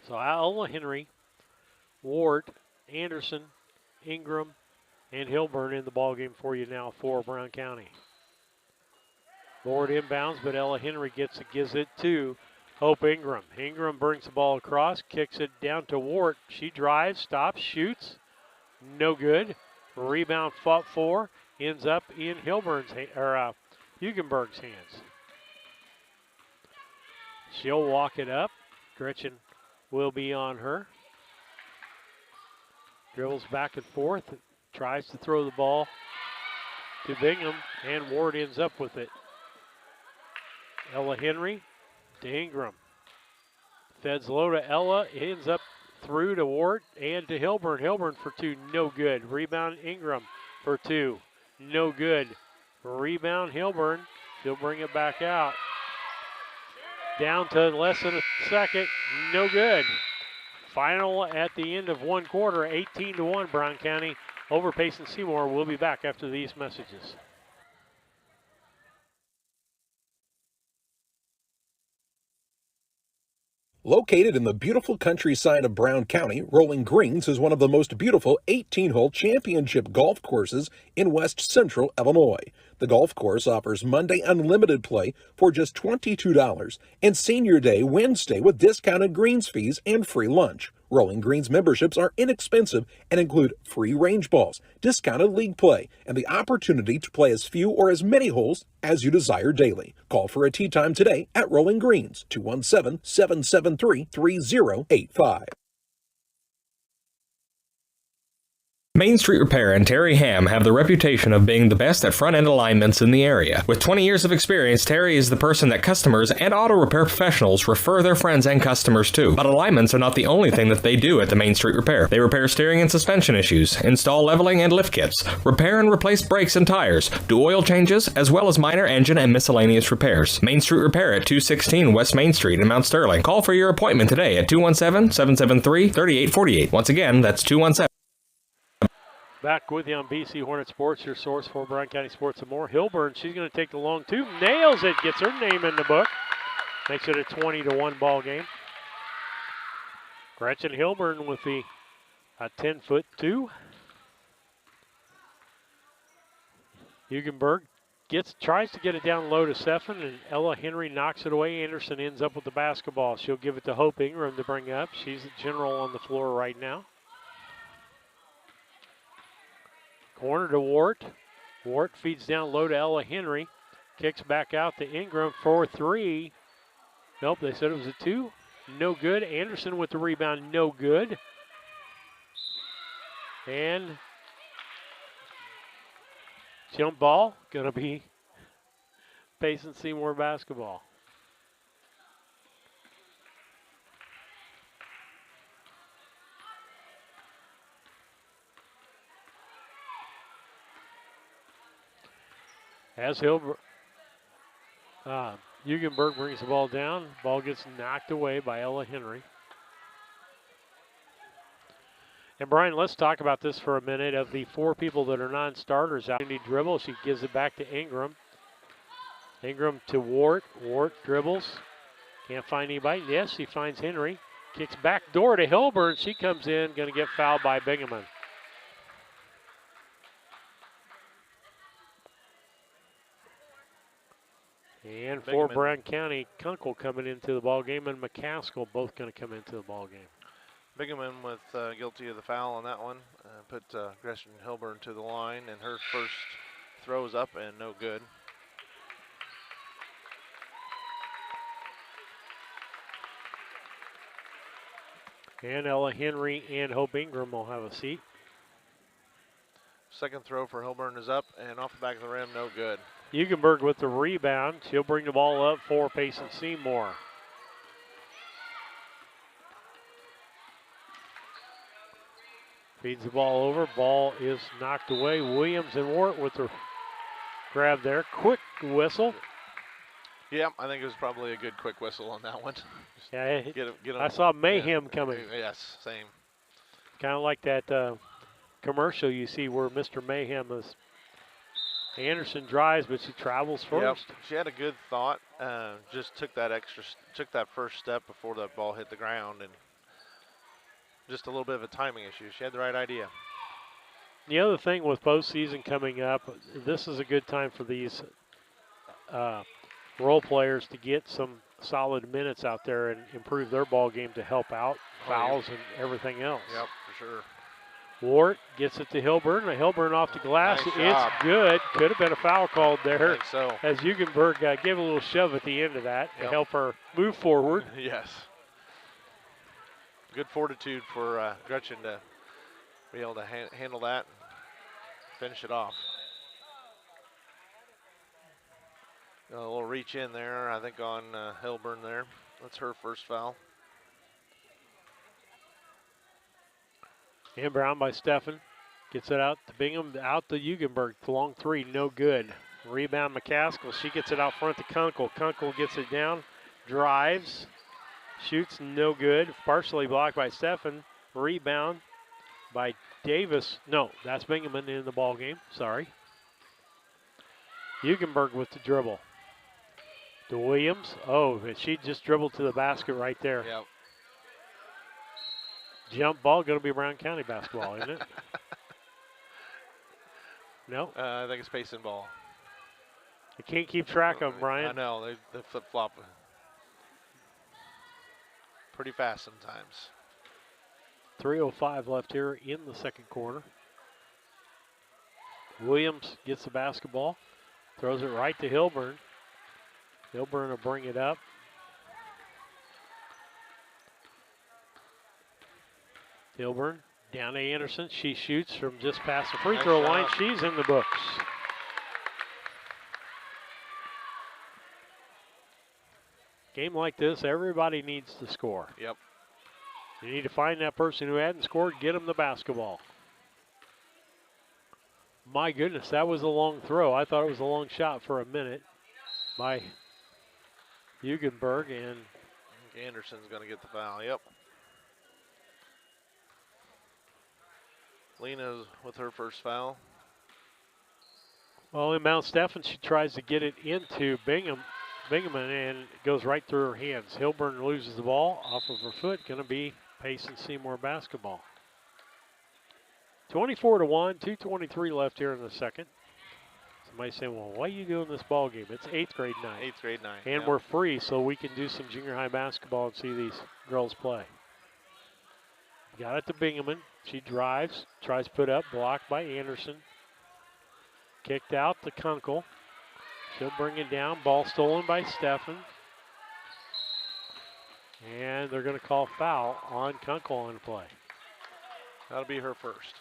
So Ella Henry, Ward, Anderson, Ingram, and Hilburn in the ball game for you now for Brown County. Ward inbounds, but Ella Henry gives it to Hope Ingram. Ingram brings the ball across, kicks it down to Ward. She drives, stops, shoots, no good. Rebound fought for, ends up in Hugenberg's hands. She'll walk it up. Gretchen will be on her. Dribbles back and forth, tries to throw the ball to Bingham, and Ward ends up with it. Ella Henry to Ingram. Feds low to Ella, ends up through to Ward and to Hilburn. Hilburn for two, no good. Rebound Ingram. for two. No good. Rebound, Hilburn. She'll bring it back out. Down to less than a second. No good. Final at the end of one quarter, 18-1 Brown County over Payson Seymour. We'll be back after these messages. Located in the beautiful countryside of Brown County, Rolling Greens is one of the most beautiful 18-hole championship golf courses in west central Illinois. The golf course offers Monday unlimited play for just $22 and Senior Day Wednesday with discounted greens fees and free lunch. Rolling Greens memberships are inexpensive and include free range balls, discounted league play, and the opportunity to play as few or as many holes as you desire daily. Call for a tee time today at Rolling Greens, 217-773-3085. Main Street Repair and Terry Ham have the reputation of being the best at front-end alignments in the area. With 20 years of experience, Terry is the person that customers and auto repair professionals refer their friends and customers to. But alignments are not the only thing that they do at the Main Street Repair. They repair steering and suspension issues, install leveling and lift kits, repair and replace brakes and tires, do oil changes, as well as minor engine and miscellaneous repairs. Main Street Repair at 216 West Main Street in Mount Sterling. Call for your appointment today at 217-773-3848. Once again, that's 217. Back with you on BC Hornet Sports, your source for Brown County sports and more. Hilburn, she's going to take the long two, nails it, gets her name in the book. Makes it a 20-1 ball game. Gretchen Hilburn with the 10-foot two. Hugenberg tries to get it down low to Stefan, and Ella Henry knocks it away. Anderson ends up with the basketball. She'll give it to Hope Ingram to bring up. She's the general on the floor right now. Corner to Wart. Wart feeds down low to Ella Henry. Kicks back out to Ingram for three. Nope, they said it was a two. No good. Anderson with the rebound, no good. And jump ball, gonna be Payson Seymour basketball. As Hugenberg brings the ball down, ball gets knocked away by Ella Henry. And Brian, let's talk about this for a minute. Of the four people that are non-starters out, any dribble, she gives it back to Ingram. Ingram to Wart. Wart dribbles. Can't find anybody. Yes, she finds Henry. Kicks back door to Hilburn. She comes in, going to get fouled by Bingaman. And for Brown County, Kunkel coming into the ball game, and McCaskill both going to come into the ball game. Bingaman with guilty of the foul on that one. Put Gretchen Hilburn to the line, and her first throw is up and no good. And Ella Henry and Hope Ingram will have a seat. Second throw for Hilburn is up and off the back of the rim, no good. Hugenberg with the rebound. She'll bring the ball up for Payson Seymour. Feeds the ball over. Ball is knocked away. Williams and Wart with the grab there. Quick whistle. Yeah, I think it was probably a good quick whistle on that one. Yeah, get I saw mayhem coming. Yes, same. Kind of like that commercial you see where Mr. Mayhem is. Anderson drives, but she travels first. Yep. She had a good thought. Just took that first step before that ball hit the ground, and just a little bit of a timing issue. She had the right idea. The other thing with postseason coming up, this is a good time for these role players to get some solid minutes out there and improve their ball game to help out fouls and everything else. Yep, for sure. Wart gets it to Hilburn. Hilburn off the glass. Nice it's job. Good. Could have been a foul called there. I think so. As Hugenberg gave a little shove at the end of that to help her move forward. Yes. Good fortitude for Gretchen to be able to handle that and finish it off. A little reach in there, I think, on Hilburn there. That's her first foul. Inbound by Stefan. Gets it out to Bingham, out to Hugenberg. Long three, no good. Rebound McCaskill. She gets it out front to Kunkel. Kunkel gets it down, drives, shoots, no good. Partially blocked by Steffen. Rebound by Davis. No, that's Bingham in the ball game. Sorry. Hugenberg with the dribble. To Williams. Oh, she just dribbled to the basket right there. Yep. Jump ball, going to be Brown County basketball, isn't it? No. I think it's Payson ball. I can't keep track of them, Brian. I know, they flip-flop pretty fast sometimes. 3:05 left here in the second quarter. Williams gets the basketball, throws it right to Hilburn. Hilburn will bring it up. Hilburn down to Anderson. She shoots from just past the free throw line. She's in the books. Game like this, everybody needs to score. Yep. You need to find that person who hadn't scored, get them the basketball. My goodness, that was a long throw. I thought it was a long shot for a minute by Hugenberg, and Anderson's going to get the foul. Yep. Lena's with her first foul. Well, in Mount Stephen, she tries to get it into Bingham, and it goes right through her hands. Hilburn loses the ball off of her foot. Going to be Payson Seymour basketball. 24-1, 2:23 left here in the second. Somebody saying, well, why are you doing this ball game? It's 8th grade night. 8th grade night. And we're free, so we can do some junior high basketball and see these girls play. Got it to Bingaman. She drives, tries to put up, blocked by Anderson. Kicked out to Kunkel. She'll bring it down. Ball stolen by Steffen. And they're going to call foul on Kunkel on the play. That'll be her first.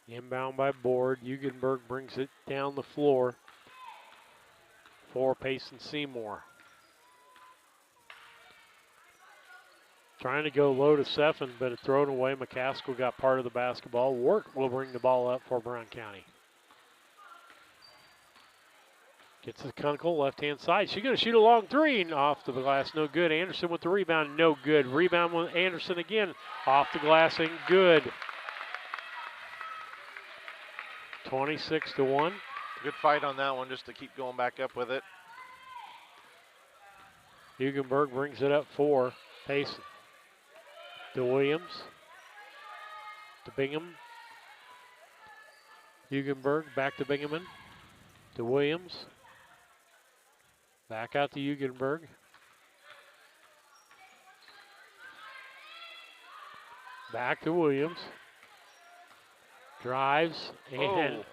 Inbound by Board. Hugenberg brings it down the floor for Payson Seymour. Trying to go low to Steffen, but it's thrown away. McCaskill got part of the basketball. Wart will bring the ball up for Brown County. Gets to Kunkel, left-hand side. She's going to shoot a long three, and off the glass, no good. Anderson with the rebound, no good. Rebound with Anderson again, off the glass and good. 26-1. Good fight on that one, just to keep going back up with it. Hugenberg brings it up for Payson. To Williams. To Bingham. Hugenberg back to Binghamon. To Williams. Back out to Hugenberg. Back to Williams. Drives, and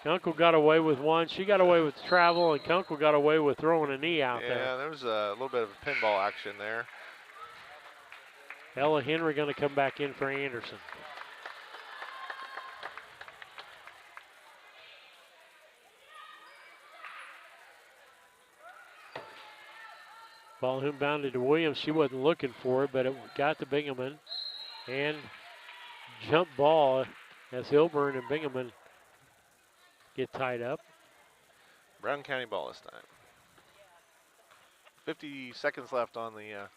Kunkel got away with one. She got away with travel, and Kunkel got away with throwing a knee out there. Yeah, there was a little bit of pinball action there. Ella Henry going to come back in for Anderson. Ball inbounded to Williams. She wasn't looking for it, but it got to Bingaman. And jump ball as Hilburn and Bingaman get tied up. Brown County ball this time. 50 seconds left on the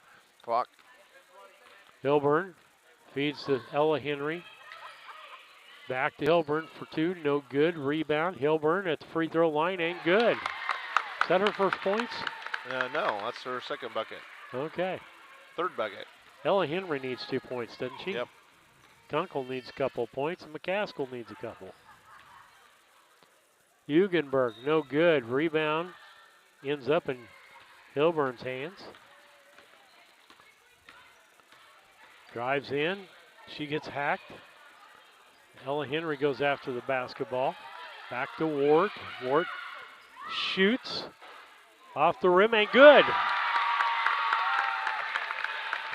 clock. Hilburn feeds to Ella Henry. Back to Hilburn for two, no good. Rebound, Hilburn at the free throw line, ain't good. Is that her first points? No, that's her second bucket. Okay. Third bucket. Ella Henry needs 2 points, doesn't she? Yep. Kunkel needs a couple points, and McCaskill needs a couple. Hugenberg, no good. Rebound ends up in Hilburn's hands. Drives in. She gets hacked. Ella Henry goes after the basketball. Back to Ward. Ward shoots. Off the rim, ain't good.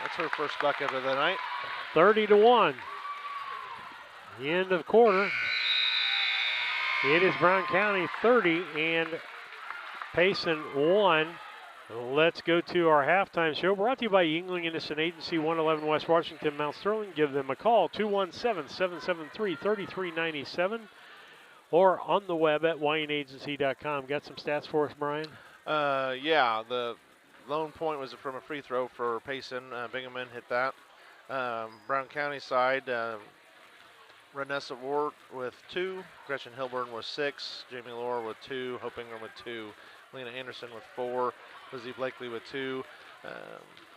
That's her first bucket of the night. 30-1. The end of the quarter. It is Brown County 30 and Payson 1. Let's go to our halftime show, brought to you by Yingling Innocent Agency, 111 West Washington, Mount Sterling. Give them a call, 217-773-3397, or on the web at YNAgency.com. Got some stats for us, Brian? Yeah, the lone point was from a free throw for Payson. Bingaman hit that. Brown County side, Renessa Ward with 2, Gretchen Hilburn with 6, Jamie Lohr with 2, Hope Ingram with 2, Lena Anderson with 4, Lizzie Blakely with 2,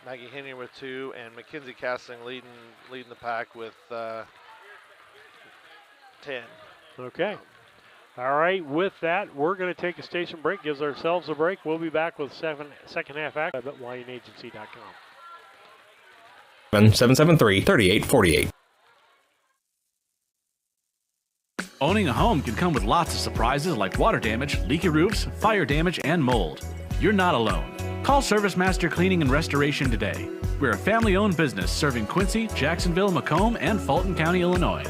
Maggie Henry with 2, and Mackenzie Castling leading the pack with 10. Okay. All right, with that, we're going to take a station break. Gives ourselves a break. We'll be back with second half action at YNAgency.com. 773-3848. Owning a home can come with lots of surprises like water damage, leaky roofs, fire damage, and mold. You're not alone. Call Service Master Cleaning and Restoration today. We're a family-owned business serving Quincy, Jacksonville, Macomb, and Fulton County, Illinois.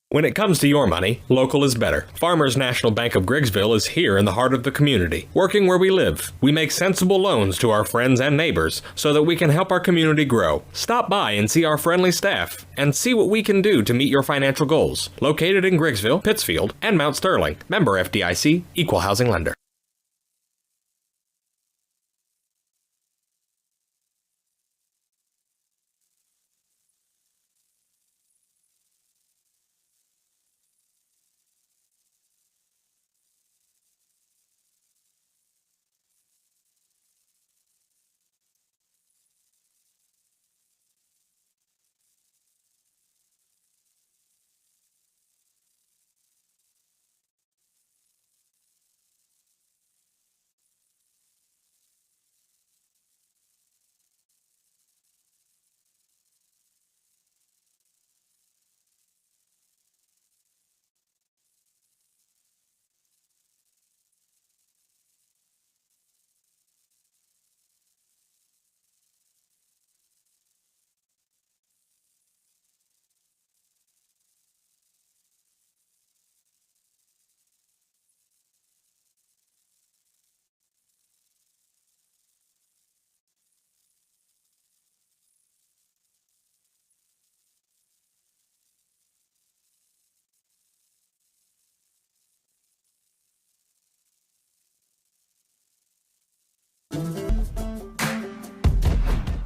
When it comes to your money, local is better. Farmers National Bank of Griggsville is here in the heart of the community, working where we live. We make sensible loans to our friends and neighbors so that we can help our community grow. Stop by and see our friendly staff and see what we can do to meet your financial goals. Located in Griggsville, Pittsfield, and Mount Sterling. Member FDIC, Equal Housing Lender.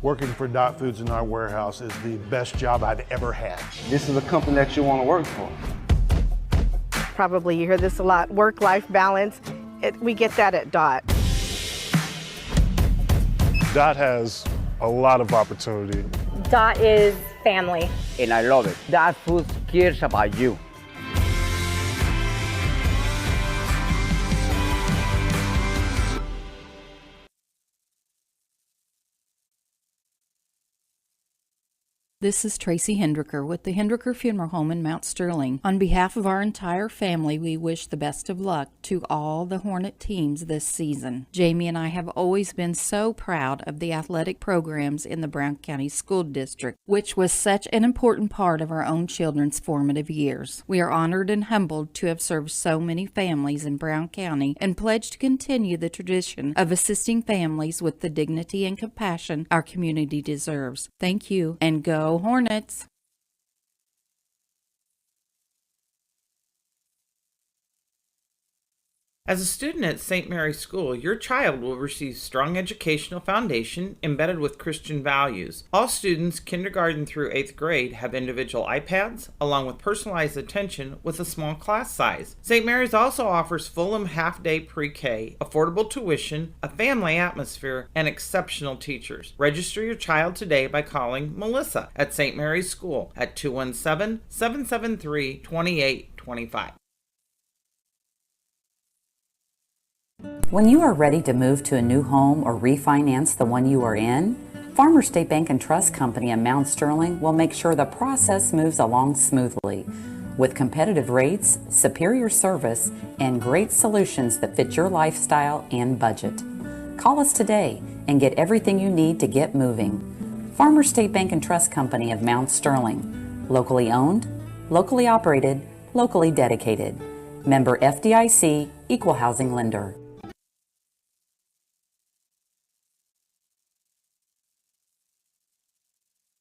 Working for Dot Foods in our warehouse is the best job I've ever had. This is a company that you want to work for. Probably you hear this a lot, work-life balance. We get that at Dot. Dot has a lot of opportunity. Dot is family. And I love it. Dot Foods cares about you. This is Tracy Hendricker with the Hendricker Funeral Home in Mount Sterling. On behalf of our entire family, we wish the best of luck to all the Hornet teams this season. Jamie and I have always been so proud of the athletic programs in the Brown County School District, which was such an important part of our own children's formative years. We are honored and humbled to have served so many families in Brown County and pledge to continue the tradition of assisting families with the dignity and compassion our community deserves. Thank you, and go Hornets! As a student at St. Mary's School, your child will receive strong educational foundation embedded with Christian values. All students, kindergarten through 8th grade, have individual iPads, along with personalized attention with a small class size. St. Mary's also offers Fulham half-day pre-K, affordable tuition, a family atmosphere, and exceptional teachers. Register your child today by calling Melissa at St. Mary's School at 217-773-2825. When you are ready to move to a new home or refinance the one you are in, Farmers State Bank and Trust Company in Mount Sterling will make sure the process moves along smoothly. With competitive rates, superior service, and great solutions that fit your lifestyle and budget. Call us today and get everything you need to get moving. Farmers State Bank and Trust Company of Mount Sterling. Locally owned, locally operated, locally dedicated. Member FDIC, Equal Housing Lender.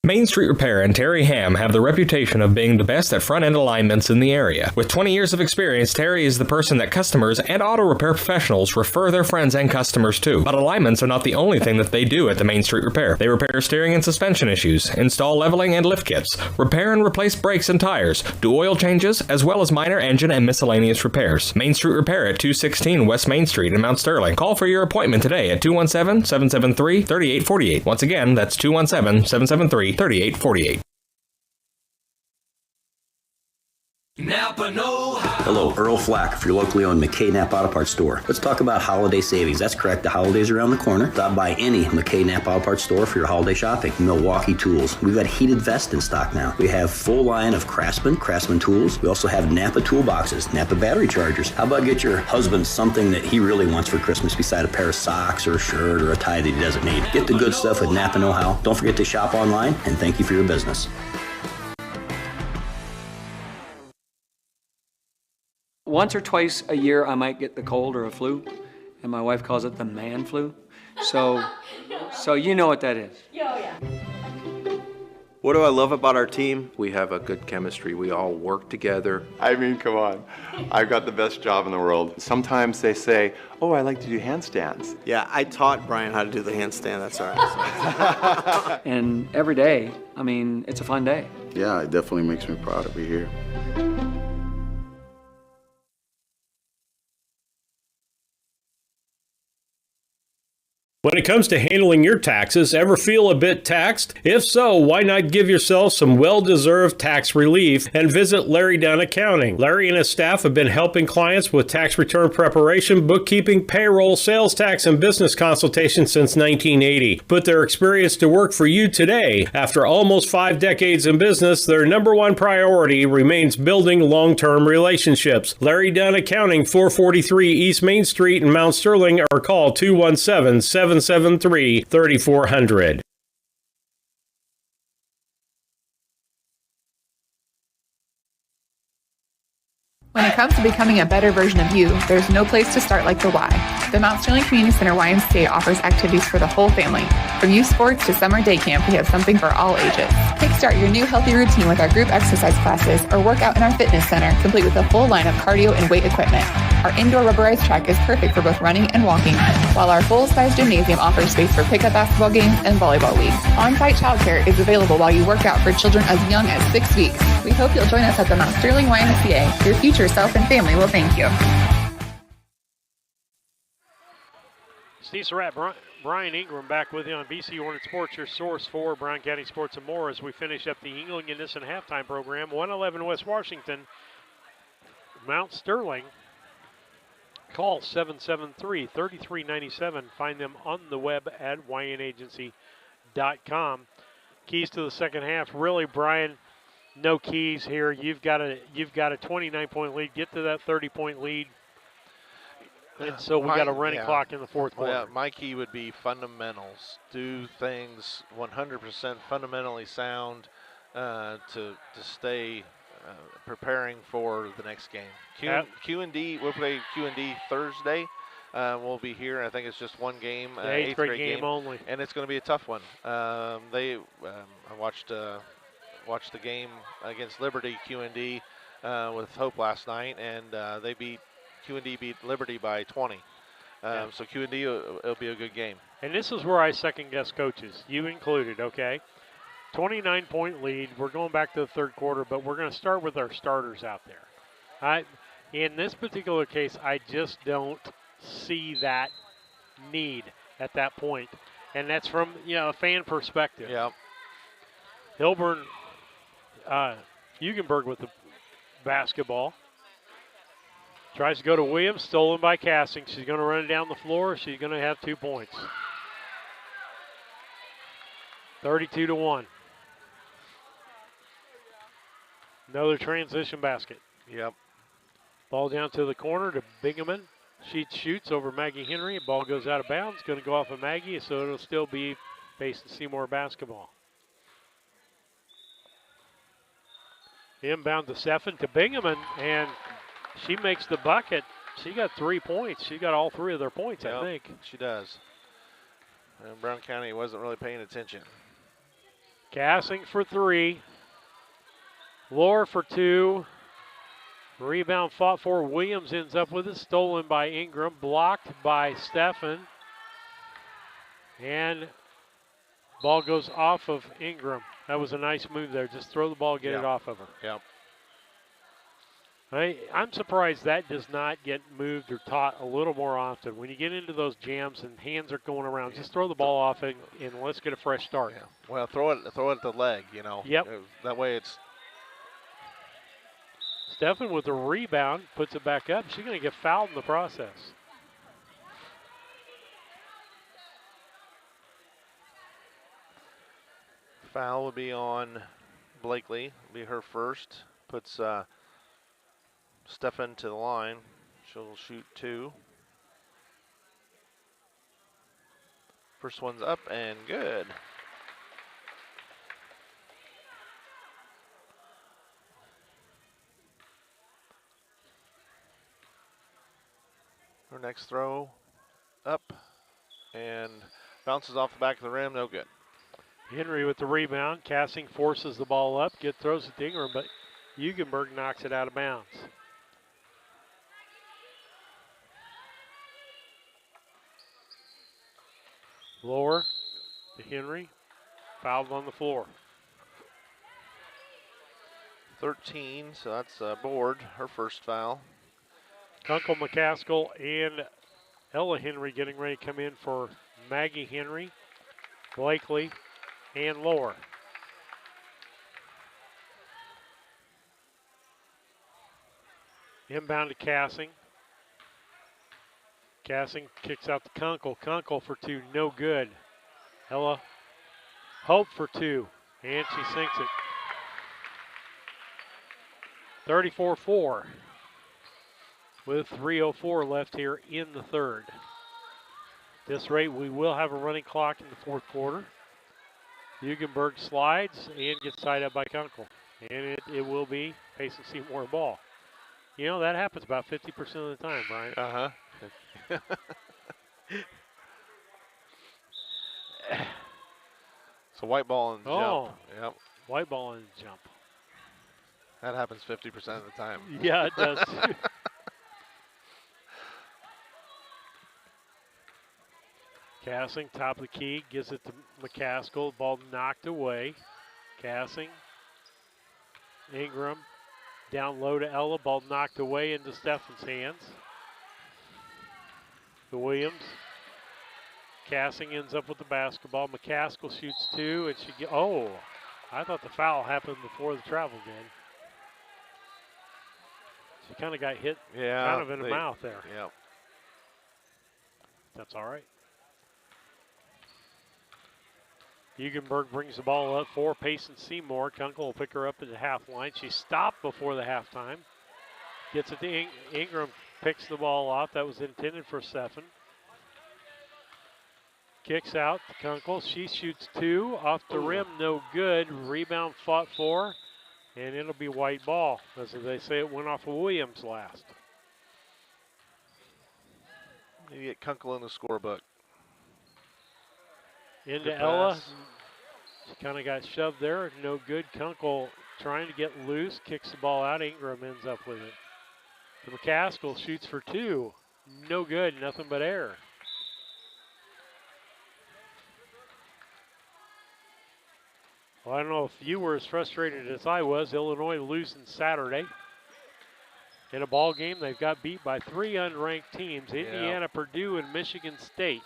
Main Street Repair and Terry Ham have the reputation of being the best at front-end alignments in the area. With 20 years of experience, Terry is the person that customers and auto repair professionals refer their friends and customers to. But alignments are not the only thing that they do at the Main Street Repair. They repair steering and suspension issues, install leveling and lift kits, repair and replace brakes and tires, do oil changes, as well as minor engine and miscellaneous repairs. Main Street Repair at 216 West Main Street in Mount Sterling. Call for your appointment today at 217-773-3848. Once again, that's 217-773-3848. Napa know-how. Hello, Earl Flack for your locally owned McKay Napa Auto Parts store. Let's talk about holiday savings. That's correct, the holidays are around the corner. Stop by any McKay Napa Auto Parts store for your holiday shopping. Milwaukee Tools. We've got heated vests in stock now. We have full line of Craftsman tools. We also have Napa toolboxes, Napa battery chargers. How about get your husband something that he really wants for Christmas beside a pair of socks or a shirt or a tie that he doesn't need? Get the good stuff with Napa know-how. Don't forget to shop online, and thank you for your business. Once or twice a year, I might get the cold or a flu, and my wife calls it the man flu. So you know what that is. Yeah. What do I love about our team? We have a good chemistry. We all work together. I mean, come on. I've got the best job in the world. Sometimes they say, oh, I like to do handstands. Yeah, I taught Brian how to do the handstand. That's all right. And every day, I mean, it's a fun day. Yeah, it definitely makes me proud to be here. When it comes to handling your taxes, ever feel a bit taxed? If so, why not give yourself some well-deserved tax relief and visit Larry Dunn Accounting. Larry and his staff have been helping clients with tax return preparation, bookkeeping, payroll, sales tax, and business consultation since 1980. Put their experience to work for you today. After almost 5 decades in business, their number one priority remains building long-term relationships. Larry Dunn Accounting, 443 East Main Street in Mount Sterling, or call 217-773-3400. When it comes to becoming a better version of you, there's no place to start like the Y. The Mount Sterling Community Center YMCA offers activities for the whole family. From youth sports to summer day camp, we have something for all ages. Kickstart your new healthy routine with our group exercise classes or work out in our fitness center, complete with a full line of cardio and weight equipment. Our indoor rubberized track is perfect for both running and walking, while our full-size gymnasium offers space for pickup basketball games and volleyball leagues. On-site childcare is available while you work out for children as young as 6 weeks. We hope you'll join us at the Mount Sterling YMCA. Your future self and family will thank you. Steve Surratt, Brian Ingram back with you on BC Hornet Sports, your source for Brown County sports and more as we finish up the England and Nissen halftime program. 111 West Washington, Mount Sterling. Call 773-3397. Find them on the web at ynagency.com. Keys to the second half. Really, Brian, no keys here. You've got a 29-point lead. Get to that 30-point lead. And so we got a running clock in the fourth quarter. Yeah, my key would be fundamentals. Do things 100% fundamentally sound to stay preparing for the next game. Q&D, we'll play Q&D Thursday. We'll be here. I think it's just one game, eighth grade game only, and it's going to be a tough one. I watched the game against Liberty Q&D with Hope last night, and Q&D beat Liberty by 20. So Q&D it'll be a good game. And this is where I second guess coaches, you included. Okay. 29-point lead. We're going back to the third quarter, but we're going to start with our starters out there. In this particular case, I just don't see that need at that point, and that's from a fan perspective. Yeah. Hilburn, Hugenberg with the basketball. Tries to go to Williams, stolen by Cassing. She's going to run it down the floor. She's going to have 2 points. 32-1. Another transition basket. Yep. Ball down to the corner to Bingaman. She shoots over Maggie Henry. Ball goes out of bounds. Going to go off of Maggie, so it'll still be Payson Seymour basketball. Inbound to Steffen to Bingaman, and she makes the bucket. She got 3 points. She got all 3 of their points, I think. She does. And Brown County wasn't really paying attention. Gassing for 3. Lohr for 2. Rebound fought for. Williams ends up with it. Stolen by Ingram. Blocked by Steffen. And ball goes off of Ingram. That was a nice move there. Just throw the ball, get it off of her. Yep. I'm surprised that does not get moved or taught a little more often. When you get into those jams and hands are going around, just throw the ball off and let's get a fresh start. Yeah. Well, throw it at the leg, you know. Yep. That way it's. Steffen with the rebound, puts it back up. She's going to get fouled in the process. Foul will be on Blakely. Be her first. Puts Steffen to the line. She'll shoot 2. First one's up and good. Her next throw up and bounces off the back of the rim. No good. Henry with the rebound. Cassing forces the ball up. Throws it to Ingram, but Hugenberg knocks it out of bounds. Lower to Henry. Fouled on the floor. 13, so that's board, her first foul. Uncle McCaskill and Ella Henry getting ready to come in for Maggie Henry, Blakely, and Lower. Inbound to Cassing. Cassing kicks out to Kunkel. Kunkel for 2, no good. Ella Hope for 2, and she sinks it. 34-4 with 3:04 left here in the third. At this rate, we will have a running clock in the fourth quarter. Hugenberg slides and gets tied up by Kunkel. And it will be Payson Seymour ball. You know, that happens about 50% of the time, Brian. Uh-huh. So white ball and jump. Yep. White ball and jump. That happens 50% of the time. Yeah, it does. Cassing, top of the key, gives it to McCaskill. Ball knocked away. Cassing. Ingram. Down low to Ella. Ball knocked away into Steffen's hands. The Williams. Cassing ends up with the basketball. McCaskill shoots 2, and she I thought the foul happened before the travel did. She kind of got hit kind of in the mouth there. Yep. That's all right. Hugenberg brings the ball up for Payson Seymour. Kunkel will pick her up at the half line. She stopped before the halftime. Gets it to Ingram, picks the ball off. That was intended for Steffen. Kicks out to Kunkel. She shoots 2 off the rim, no good. Rebound fought for, and it'll be white ball. As they say, it went off of Williams last. You get Kunkel in the scorebook. Into Ella. She kind of got shoved there. No good. Kunkel trying to get loose. Kicks the ball out. Ingram ends up with it. The McCaskill shoots for 2. No good. Nothing but air. Well, I don't know if you were as frustrated as I was. Illinois losing Saturday. In a ball game, they've got beat by 3 unranked teams, Indiana, Purdue, and Michigan State.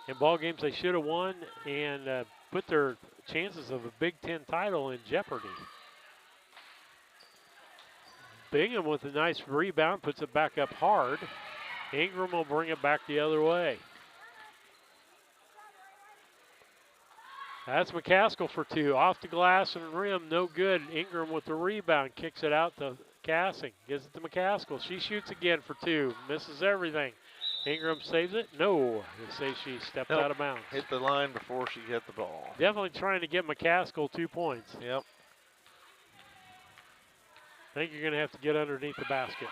In ball games they should have won and put their chances of a Big Ten title in jeopardy. Bingham with a nice rebound, puts it back up hard. Ingram will bring it back the other way. That's McCaskill for 2. Off the glass and rim, no good. Ingram with the rebound, kicks it out to Cassing. Gives it to McCaskill. She shoots again for 2. Misses everything. Ingram saves it. No, they say she stepped out of bounds. Hit the line before she hit the ball. Definitely trying to get McCaskill 2 points. Yep. I think you're going to have to get underneath the basket.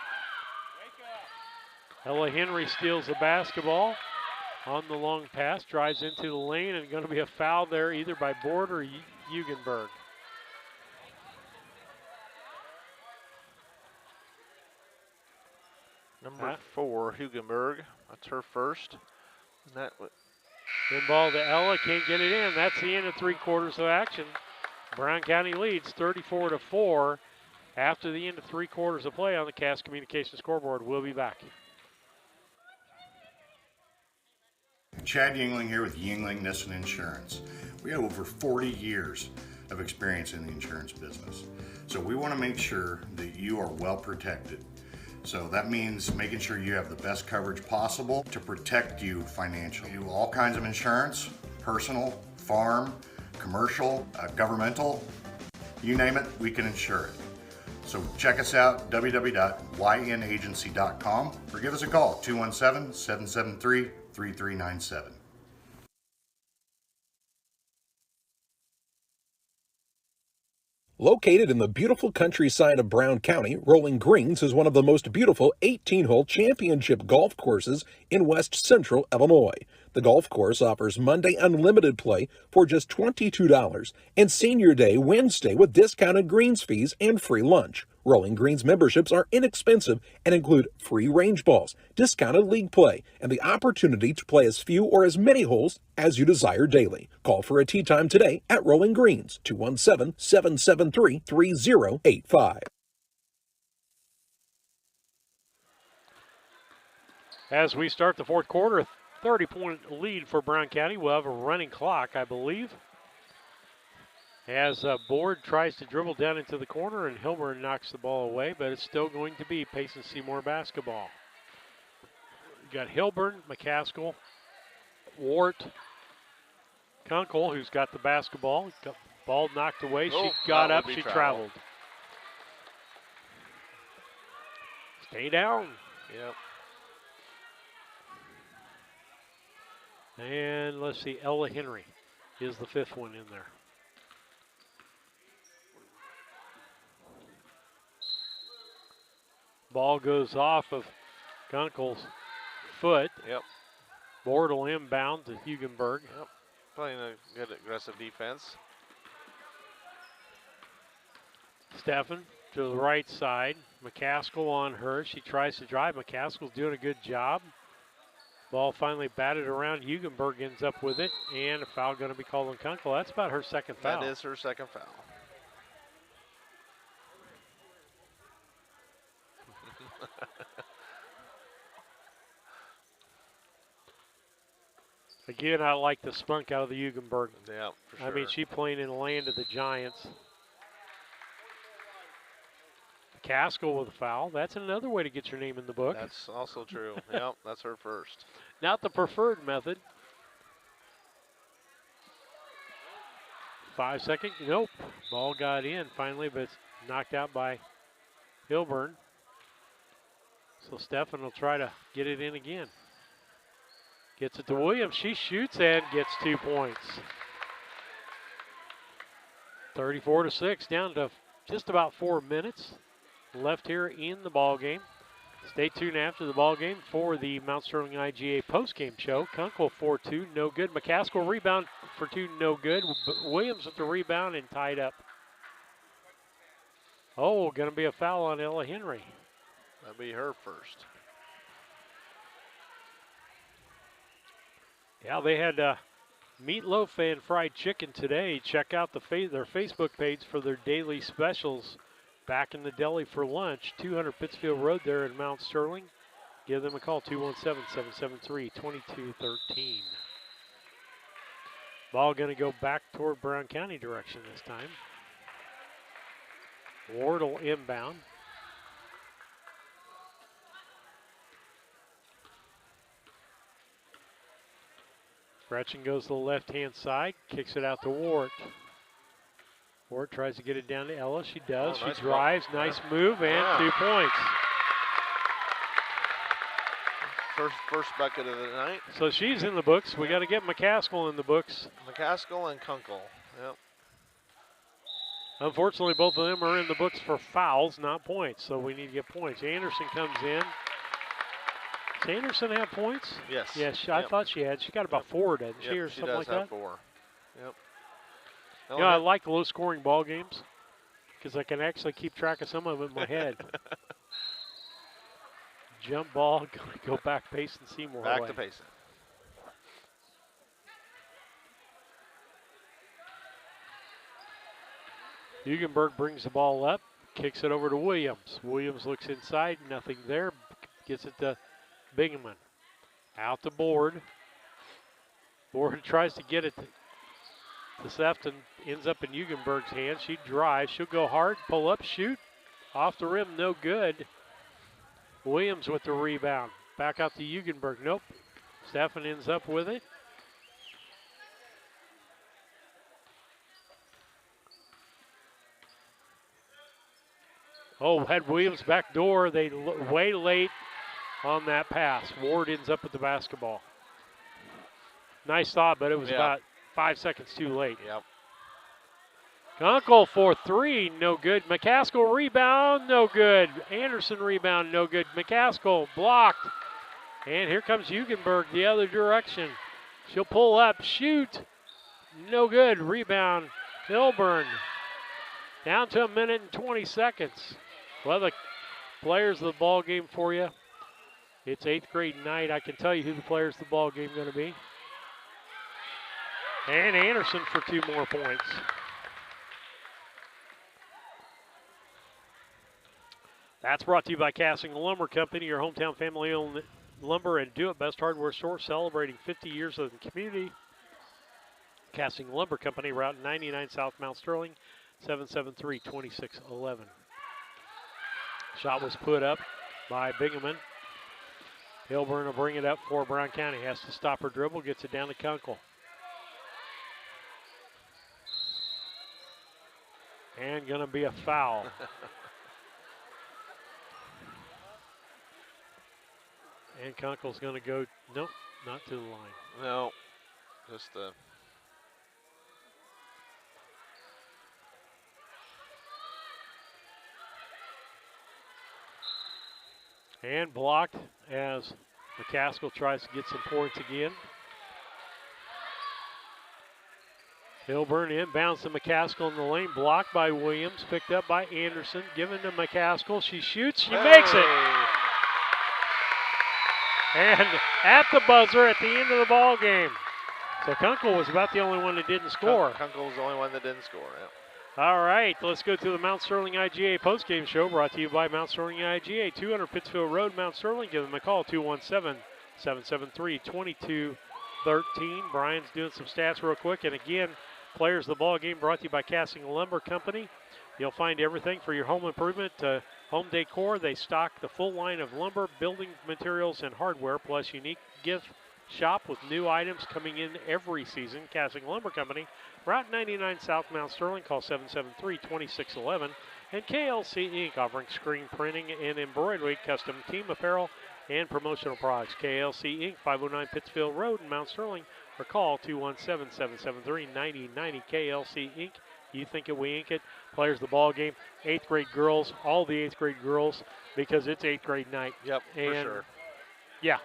Ella Henry steals the basketball on the long pass, drives into the lane, and going to be a foul there either by Board or Hugenberg. Number 4, Hugenberg. That's her first. And that good ball to Ella, can't get it in. That's the end of 3/4 of action. Brown County leads 34-4 after the end of 3/4 of play on the Cass Communications scoreboard. We'll be back. Chad Yingling here with Yingling Nissen Insurance. We have over 40 years of experience in the insurance business. So we want to make sure that you are well protected. So that means making sure you have the best coverage possible to protect you financially. We do all kinds of insurance, personal, farm, commercial, governmental, you name it, we can insure it. So check us out, www.ynagency.com, or give us a call, 217-773-3397. Located in the beautiful countryside of Brown County, Rolling Greens is one of the most beautiful 18-hole championship golf courses in west central Illinois. The golf course offers Monday unlimited play for just $22 and Senior Day Wednesday with discounted greens fees and free lunch. Rolling Greens memberships are inexpensive and include free range balls, discounted league play, and the opportunity to play as few or as many holes as you desire daily. Call for a tee time today at Rolling Greens, 217-773-3085. As we start the 4/4, 30-point lead for Brown County. We'll have a running clock, I believe. As Board tries to dribble down into the corner and Hilburn knocks the ball away, but it's still going to be Payson Seymour basketball. We got Hilburn, McCaskill, Wart, Kunkel, who's got the basketball. Got ball knocked away. She got up, she traveled. Stay down. Yep. And let's see, Ella Henry is the 5th one in there. Ball goes off of Kunkel's foot. Yep. Board will inbound to Hugenberg. Yep. Playing a good aggressive defense. Steffen to the right side. McCaskill on her. She tries to drive. McCaskill's doing a good job. Ball finally batted around. Hugenberg ends up with it. And a foul going to be called on Kunkel. That's about her second foul. That is her second foul. Again, I like the spunk out of the Hugenberg. Yeah, for sure. I mean, she playing in the land of the Giants. Caskill with a foul. That's another way to get your name in the book. That's also true. Yep, that's her first. Not the preferred method. 5 second. Nope. Ball got in finally, but it's knocked out by Hilburn. So Steffen will try to get it in again. Gets it to Williams. She shoots and gets 2 points. 34-6, down to just about 4 minutes left here in the ball game. Stay tuned after the ball game for the Mount Sterling IGA postgame show. Kunkel 4-2, no good. McCaskill rebound for 2, no good. Williams with the rebound and tied up. Oh, going to be a foul on Ella Henry. That'll be her first. Yeah, they had meatloaf and fried chicken today. Check out their Facebook page for their daily specials. Back in the deli for lunch, 200 Pittsfield Road there in Mount Sterling. Give them a call, 217-773-2213. Ball going to go back toward Brown County direction this time. Ward will inbound. Gretchen goes to the left-hand side, kicks it out to Ward. Ward tries to get it down to Ella. She does. Oh, nice she drives. ball. Nice move and 2 points. First bucket of the night. So she's in the books. We got to get McCaskill in the books. McCaskill and Kunkel. Yep. Unfortunately, both of them are in the books for fouls, not points, so we need to get points. Anderson comes in. Does Anderson have points? Yes. Yes, I thought she had. She got about 4, doesn't she, or she something does like have that? 4. Yep. You know, I like low-scoring ball games because I can actually keep track of some of it in my head. Jump ball, go back, Payson Seymour. Back to Payson. Hugenberg brings the ball up, kicks it over to Williams. Williams looks inside, nothing there, gets it to Bingaman. Out the board. Board tries to get it to Sefton, ends up in Hugenberg's hands. She drives, she'll go hard, pull up, shoot. Off the rim, no good. Williams with the rebound. Back out to Hugenberg, nope. Stefan ends up with it. Oh, had Williams back door. They way late on that pass. Ward ends up with the basketball. Nice thought, but it was about 5 seconds too late. Yep. Kunkel for 3, no good. McCaskill rebound, no good. Anderson rebound, no good. McCaskill blocked. And here comes Hugenberg the other direction. She'll pull up, shoot. No good. Rebound, Hilburn. Down to 1 minute and 20 seconds. Well, the players of the ball game for you. It's 8th grade night. I can tell you who the players of the ball game going to be. And Anderson for 2 more points. That's brought to you by Casting Lumber Company, your hometown family-owned lumber and do-it-best hardware store celebrating 50 years of the community. Casting Lumber Company, Route 99 South Mount Sterling, 773-2611. Shot was put up by Bingaman. Hilburn will bring it up for Brown County. Has to stop her dribble, gets it down to Kunkel. And going to be a foul. And Kunkel's going to go, nope, not to the line. No, just the. And blocked as McCaskill tries to get some points again. Hilburn inbounds to McCaskill in the lane, blocked by Williams, picked up by Anderson, given to McCaskill. She shoots, she makes it. And at the buzzer at the end of the ball game. So Kunkel was about the only one that didn't score. Kunkel was the only one that didn't score, yeah. All right, let's go to the Mount Sterling IGA postgame show brought to you by Mount Sterling IGA, 200 Pittsfield Road, Mount Sterling. Give them a call, 217-773-2213. Brian's doing some stats real quick. And again, players of the ball game brought to you by Casting Lumber Company. You'll find everything for your home improvement, home decor. They stock the full line of lumber, building materials, and hardware, plus unique gift shop with new items coming in every season. Casting Lumber Company, Route 99 South Mount Sterling. Call 773-2611. And KLC Inc. offering screen printing and embroidery, custom team apparel, and promotional products. KLC Inc. 509 Pittsfield Road in Mount Sterling. Or call 217-773-9090. KLC Inc. You think it, we ink it. Players of the ball game, 8th grade girls, all the 8th grade girls, because it's 8th grade night. Yep, and for sure. Yeah,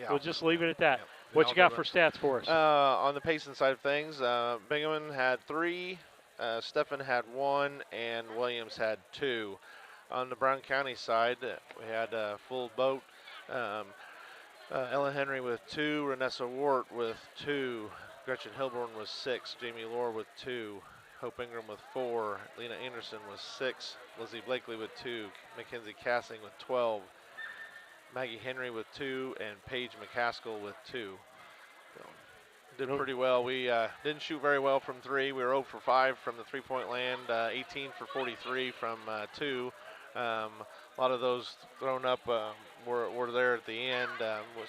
we'll just leave it at that. Yep. What you got for stats for us? On the Payson side of things, Bingaman had 3, Stefan had 1, and Williams had 2. On the Brown County side, we had a full boat. Ellen Henry with 2, Renessa Wart with 2, Gretchen Hilburn with 6, Jamie Lohr with 2, Hope Ingram with 4, Lena Anderson with 6, Lizzie Blakely with 2, Mackenzie Cassing with 12, Maggie Henry with 2, and Paige McCaskill with 2. So, did pretty well. We didn't shoot very well from 3. We were 0 for 5 from the three-point land, 18 for 43 from 2. A lot of those thrown up were there at the end.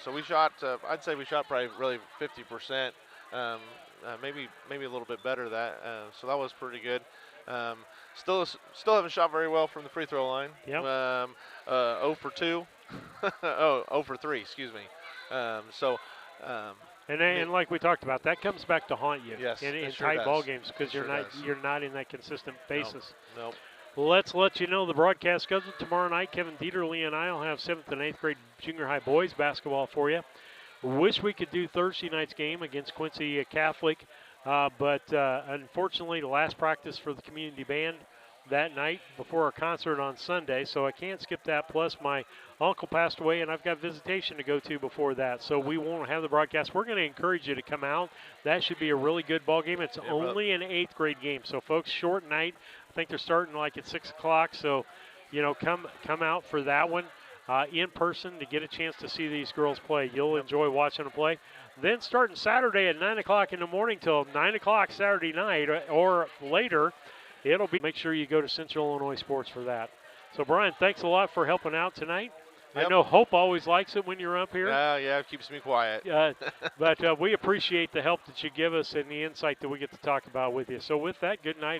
So we shot, I'd say we shot probably really 50%, maybe a little bit better than that. So that was pretty good. Still haven't shot very well from the free throw line. Yep. 0 for 2. 0 for 3, excuse me. And like we talked about, that comes back to haunt you in sure tight does. ball games because It sure you're not in that consistent basis. Nope. Let's let you know the broadcast schedule tomorrow night. Kevin Dieterle and I will have 7th and 8th grade junior high boys basketball for you. Wish we could do Thursday night's game against Quincy Catholic, but unfortunately the last practice for the community band that night before our concert on Sunday, so I can't skip that. Plus my uncle passed away and I've got visitation to go to before that, so we won't have the broadcast. We're going to encourage you to come out. That should be a really good ball game. It's only an 8th grade game, so folks, short night. I think they're starting like at 6 o'clock, so come out for that one in person to get a chance to see these girls play. You'll enjoy watching them play. Then starting Saturday at 9 o'clock in the morning till 9 o'clock Saturday night or later, it'll be, make sure you go to Central Illinois Sports for that. So, Brian, thanks a lot for helping out tonight. I know Hope always likes it when you're up here. Yeah, it keeps me quiet. But we appreciate the help that you give us and the insight that we get to talk about with you. So with that, good night.